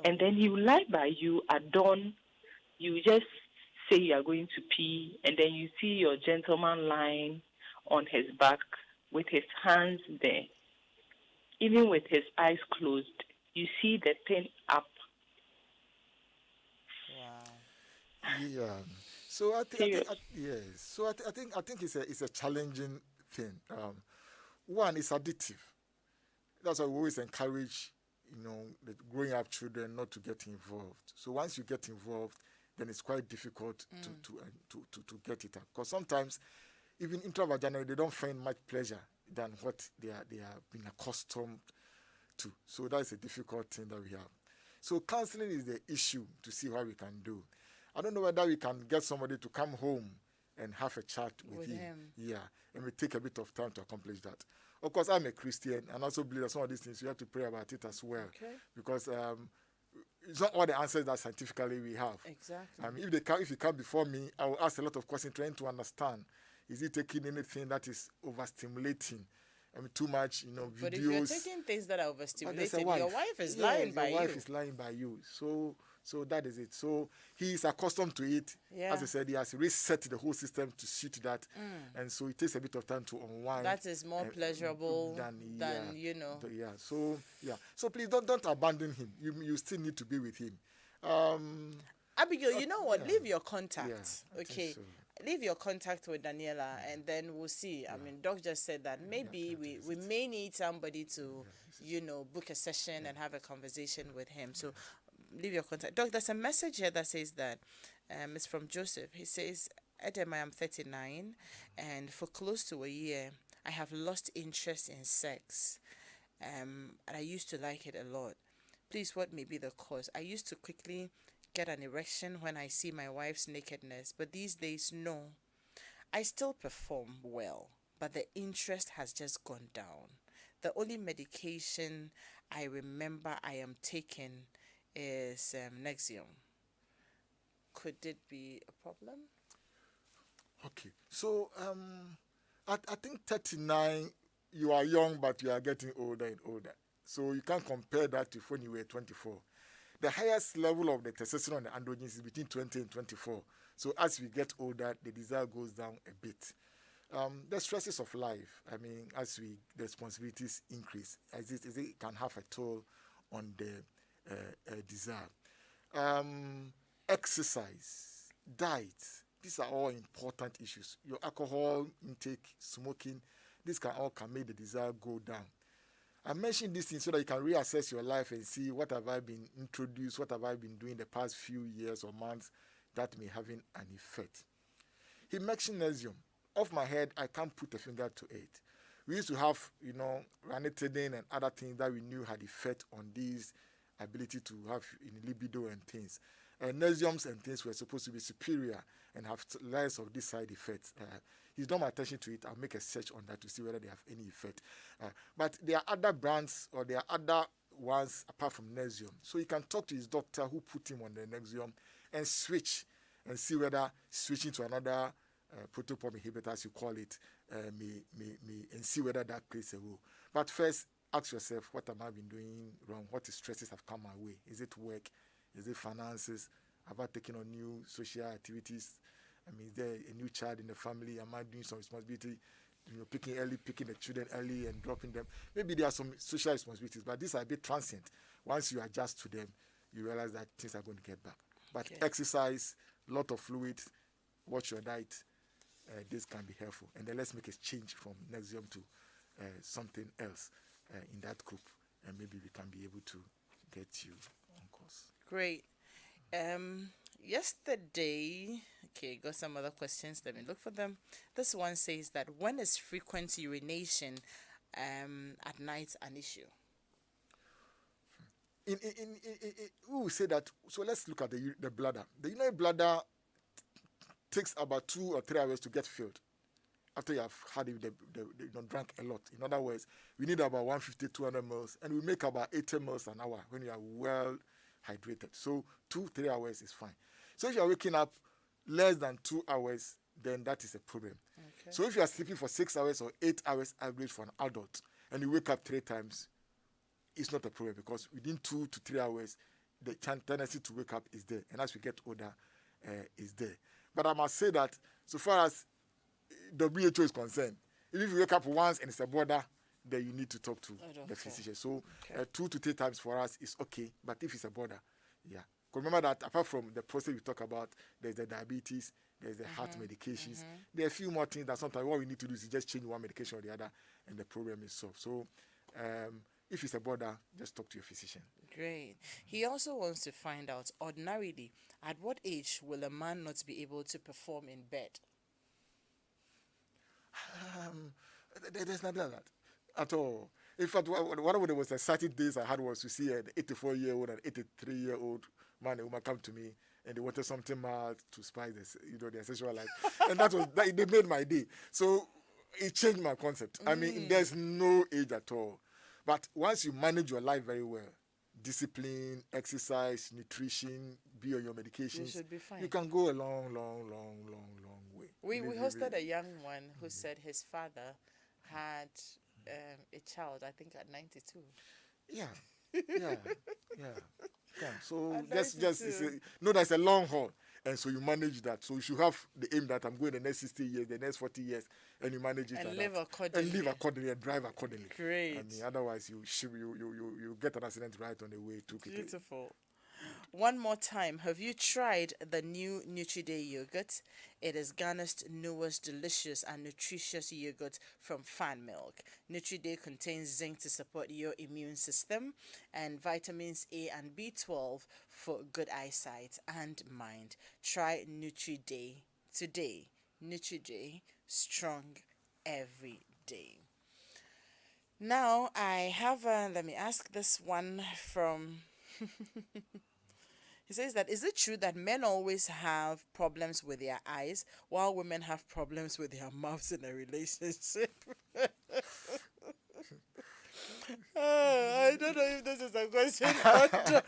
And then he will lie by you at dawn. You just say you are going to pee, and then you see your gentleman lying on his back with his hands there. Even with his eyes closed, you see the thing up. Wow. Yeah. So Serious. yes. So I think it's a challenging thing. One is addictive. That's why we always encourage, the growing up children not to get involved. So once you get involved, then it's quite difficult to get it out. Because sometimes, even intravaginally, they don't find much pleasure than what they have been accustomed to. So that's a difficult thing that we have. So counseling is the issue to see what we can do. I don't know whether we can get somebody to come home and have a chat with him. Yeah, and we take a bit of time to accomplish that. Of course, I'm a Christian and also believe that some of these things you have to pray about it as well. Okay. Because it's not all the answers that scientifically we have. Exactly. If you come before me, I will ask a lot of questions trying to understand. Is he taking anything that is overstimulating? Too much, videos. But if you're taking things that are overstimulating, your wife is lying by you. Your wife is lying by you. So that is it. So he is accustomed to it. Yeah. As I said, he has reset the whole system to suit that. And so it takes a bit of time to unwind. That is more pleasurable than. Yeah. So please don't abandon him. You still need to be with him. Abigail, you know what? Yeah. Leave your contact. Yeah, I Okay. think so. Leave your contact with Daniela, and then we'll see. I mean, Doc just said that maybe we may need somebody to, book a session and have a conversation with him. So leave your contact. Doc, there's a message here that says that it's from Joseph. He says, Edem, I am 39, and for close to a year, I have lost interest in sex. And I used to like it a lot. Please, what may be the cause? I used to quickly get an erection when I see my wife's nakedness, but these days, no. I still perform well, but the interest has just gone down. The only medication I remember I am taking is Nexium. Could it be a problem? Okay. So I think 39, you are young, but you are getting older and older. So you can't compare that to when you were 24. The highest level of the testosterone and the androgens is between 20 and 24. So as we get older, the desire goes down a bit. The stresses of life, as the responsibilities increase, as it can have a toll on the desire. Exercise, diet, these are all important issues. Your alcohol intake, smoking, this can make the desire go down. I mentioned these things so that you can reassess your life and see what have I been introduced, what have I been doing the past few years or months that may have an effect. He mentioned Nexium. Off my head, I can't put a finger to it. We used to have, ranitidine and other things that we knew had effect on these ability to have libido and things. Nexiums and things were supposed to be superior and have less of these side effects. He's drawn my attention to it. I'll make a search on that to see whether they have any effect. But there are other brands or there are other ones apart from Nexium. So he can talk to his doctor who put him on the Nexium and switch and see whether switching to another protopop inhibitor, as you call it, and see whether that plays a role. But first, ask yourself, what am I been doing wrong? What stresses have come my way? Is it work? Is it finances? Have I taken on new social activities? Is there a new child in the family? Am I doing some responsibility? Picking the children early and dropping them. Maybe there are some social responsibilities, but these are a bit transient. Once you adjust to them, you realize that things are going to get back. But exercise, lot of fluids, watch your diet. This can be helpful. And then let's make a change from Nexium to something else in that group. And maybe we can be able to get you Great. Yesterday, okay, got some other questions. Let me look for them. This one says that when is frequent urination at night an issue? We will say that. So let's look at the bladder. The urinary bladder takes about 2 or 3 hours to get filled after you have had drank a lot. In other words, we need about 150, 200 mils, and we make about 80 mils an hour when you are well hydrated. So 2-3 hours is fine. So if you are waking up less than 2 hours, then that is a problem. Okay. So if you are sleeping for 6 hours or 8 hours average for an adult, and you wake up 3 times, it's not a problem because within 2 to 3 hours, the tendency to wake up is there. And as we get older, is there. But I must say that so far as WHO is concerned, if you wake up once and it's a border, then you need to talk to the physician. So 2 to 3 times for us is okay. But if it's a border, yeah. Remember that apart from the prostate we talk about, there's the diabetes, there's the heart medications. There are a few more things that sometimes what we need to do is just change one medication or the other, and the problem is solved. So if it's a border, just talk to your physician. Great. He also wants to find out, ordinarily, at what age will a man not be able to perform in bed? There's nothing like that at all. In fact, one of the most exciting days I had was to see an 84-year-old and 83-year-old man and woman come to me, and they wanted something mild to spice their sexual life, and they made my day. So it changed my concept. I mean, there's no age at all. But once you manage your life very well, discipline, exercise, nutrition, be on your medications, you should be fine. You can go a long way. We hosted a young one who said his father had a child, I think at 92. Yeah. So just know that's a long haul, and so you manage that. So you should have the aim that I'm going the next 60 years, the next 40 years, and you manage it and like live that. accordingly. And live accordingly and drive accordingly. Great. I mean, otherwise you get an accident right on the way to Beautiful. One more time, have you tried the new NutriDay yogurt? It is Ghana's newest delicious and nutritious yogurt from Fan Milk. NutriDay contains zinc to support your immune system and vitamins A and B12 for good eyesight and mind. Try NutriDay today. NutriDay, strong every day. Now I have, let me ask this one from... He says that, is it true that men always have problems with their eyes while women have problems with their mouths in a relationship? I don't know if this is a question or not.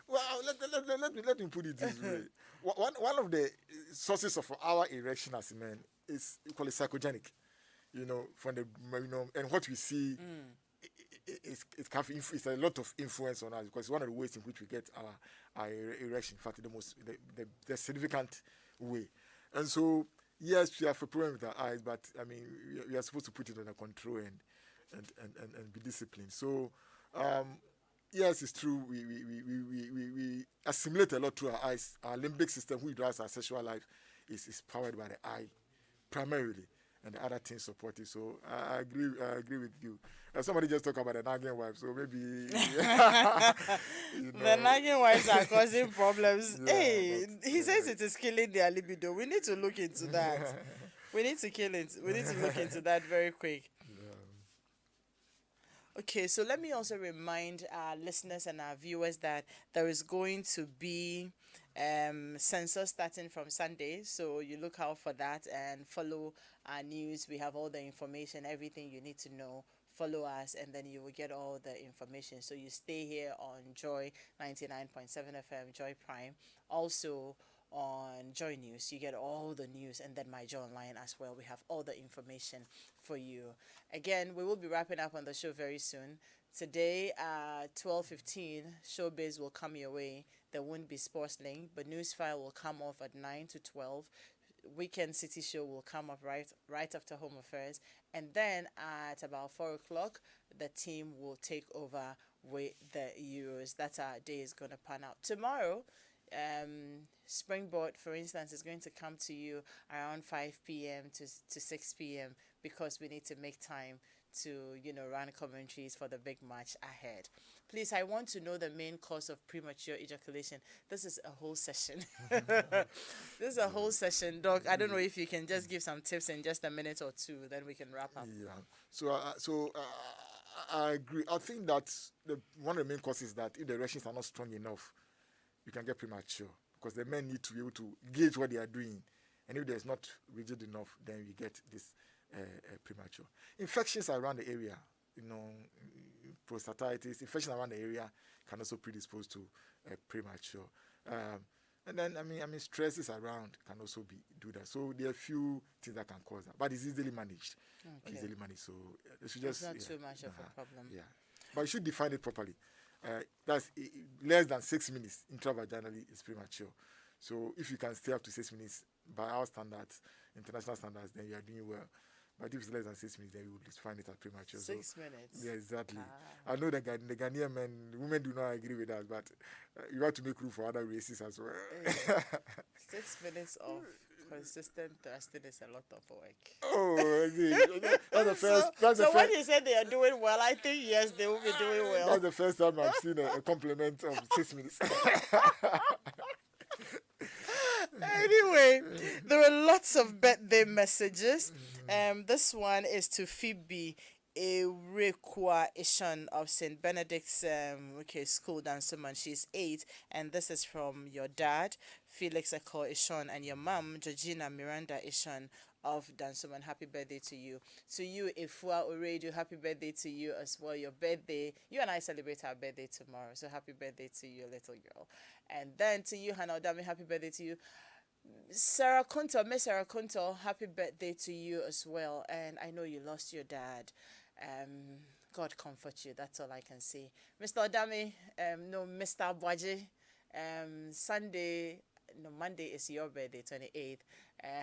Well, let me put it this way. One of the sources of our erection as men is equally psychogenic. From the and what we see. It's a lot of influence on us because it's one of the ways in which we get our erection. In fact, the significant way. And so, yes, we have a problem with our eyes, but I mean, we are supposed to put it under control and be disciplined. So, yes, it's true. We assimilate a lot through our eyes. Our limbic system, which drives our sexual life, is powered by the eye, primarily. And the other things support it. So I agree with you. Somebody just talked about the nagging wife, so maybe the nagging wives are causing problems. Yeah, he says it is killing their libido. We need to look into that. We need to look into that very quick. Okay, so let me also remind our listeners and our viewers that there is going to be census starting from Sunday, so you look out for that and follow our news. We have all the information, everything you need to know. Follow us, and then you will get all the information. So you stay here on Joy 99.7 FM, Joy Prime. Also on Joy News, you get all the news, and then My Joy Online as well. We have all the information for you. Again, we will be wrapping up on the show very soon. Today at 12:15, Showbiz will come your way. There won't be Sports Link, but Newsfile will come off at 9 to 12. Weekend City Show will come up right after Home Affairs. And then at about 4 o'clock, the team will take over with the Euros. That's how our day is going to pan out. Tomorrow, Springboard, for instance, is going to come to you around 5 p.m. to 6 p.m. because we need to make time to, run commentaries for the big match ahead. Please, I want to know the main cause of premature ejaculation. This is a whole session. This is a whole session, Doc. I don't know if you can just give some tips in just a minute or two, then we can wrap up. Yeah. So I agree. I think that one of the main causes is that if the erections are not strong enough, you can get premature because the men need to be able to gauge what they are doing. And if there's not rigid enough, then we get this premature. Infections around the area, prostatitis, infections around the area can also predispose to premature. And then, stresses around can also do that. So there are a few things that can cause that, but it's easily managed. Okay. Easily managed. So they should just. It's not too much of a problem. Yeah, but you should define it properly. That's less than 6 minutes intravaginally is premature. So if you can stay up to 6 minutes by our standards, international standards, then you are doing well. But if it's less than 6 minutes, then we would find it as premature. 6 minutes. Yeah, exactly. I know the Ghanaian men, women do not agree with that, but you have to make room for other races as well. 6 minutes of consistent thrusting is a lot of work. Oh, that's the first. So when you said they are doing well, I think yes, they will be doing well. That's the first time I've seen a compliment of 6 minutes. Anyway, there are lots of birthday messages. This one is to Phoebe Erekwa Ishan of St. Benedict's school, Dansoman. She's 8, and this is from your dad, Felix Eko Ishan, and your mom, Georgina Miranda Ishan of Dansoman. Happy birthday to you. To you, Ifua Oredu, happy birthday to you as well. Your birthday, you and I celebrate our birthday tomorrow, so happy birthday to you, little girl. And then to you, Hannah Odami, happy birthday to you. Sarah Kunto, Miss Sarah Kunto, happy birthday to you as well. And I know you lost your dad. God comfort you. That's all I can say. Mr. Odami, Mr. Abwaji, Monday is your birthday, 28th.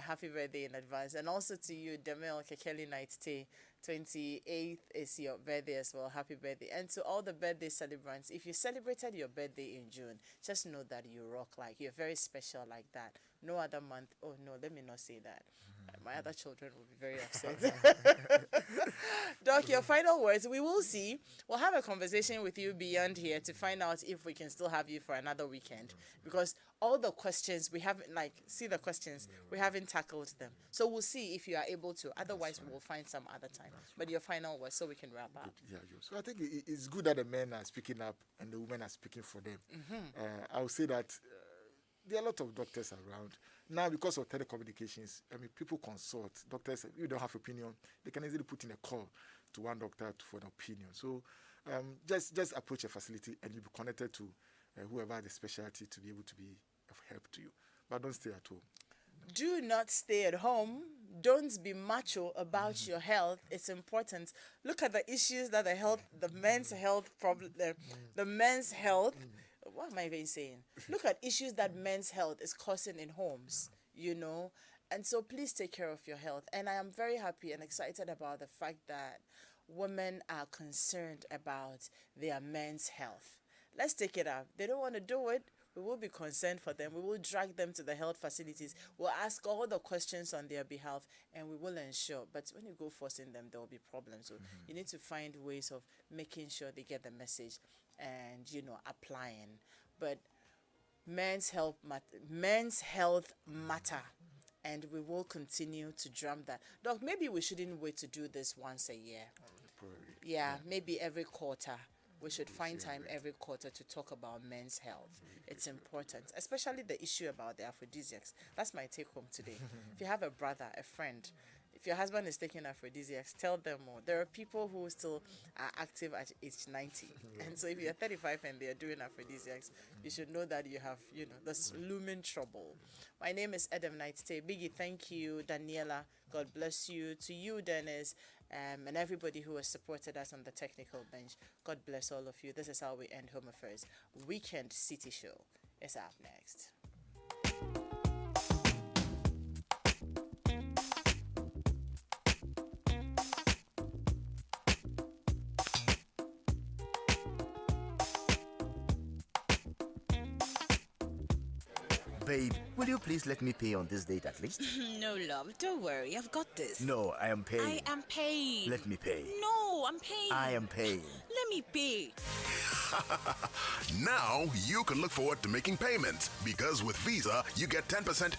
Happy birthday in advance. And also to you, Demel Kekeli Night Day, 28th is your birthday as well. Happy birthday. And to all the birthday celebrants, if you celebrated your birthday in June, just know that you rock, like you're very special like that. No other month. Oh no, let me not say that. My other children will be very upset. Doc, your final words. We will see. We'll have a conversation with you beyond here to find out if we can still have you for another weekend. Because all the questions, we haven't, we haven't tackled them. So we'll see if you are able to. Otherwise, we will find some other time. But your final words, so we can wrap up. Yeah, so I think it's good that the men are speaking up and the women are speaking for them. I would say that there are a lot of doctors around. Now, because of telecommunications, people consult. Doctors, if you don't have opinion, they can easily put in a call to one doctor for an opinion. So just approach a facility and you'll be connected to whoever has the specialty to be able to be of help to you. But don't stay at home. Do not stay at home. Don't be macho about your health. It's important. Look at the issues that the men's health problem, the men's health. What am I even saying? Look at issues that men's health is causing in homes, and so please take care of your health. And I am very happy and excited about the fact that women are concerned about their men's health. Let's take it up. They don't want to do it. We will be concerned for them. We will drag them to the health facilities. We'll ask all the questions on their behalf, and we will ensure. But when you go forcing them, there will be problems. So you need to find ways of making sure they get the message and, applying. But men's health matter, and we will continue to drum that. Doc, maybe we shouldn't wait to do this once a year. Yeah, maybe every quarter. We should find time every quarter to talk about men's health. It's important, especially the issue about the aphrodisiacs. That's my take home today. If you have a brother, a friend, if your husband is taking aphrodisiacs, tell them more. There are people who still are active at age 90. And so if you're 35 and they're doing aphrodisiacs, you should know that you have, this looming trouble. My name is Adam Nighttay. Biggie, thank you. Daniela, God bless you. To you, Dennis, and everybody who has supported us on the technical bench. God bless all of you. This is how we end Home Affairs. Weekend City Show is up next. Babe, will you please let me pay on this date at least? No, love, don't worry. I've got this. No, I am paying. I am paying. Let me pay. No, I'm paying. I am paying. Let me pay. Now you can look forward to making payments because with Visa, you get 10%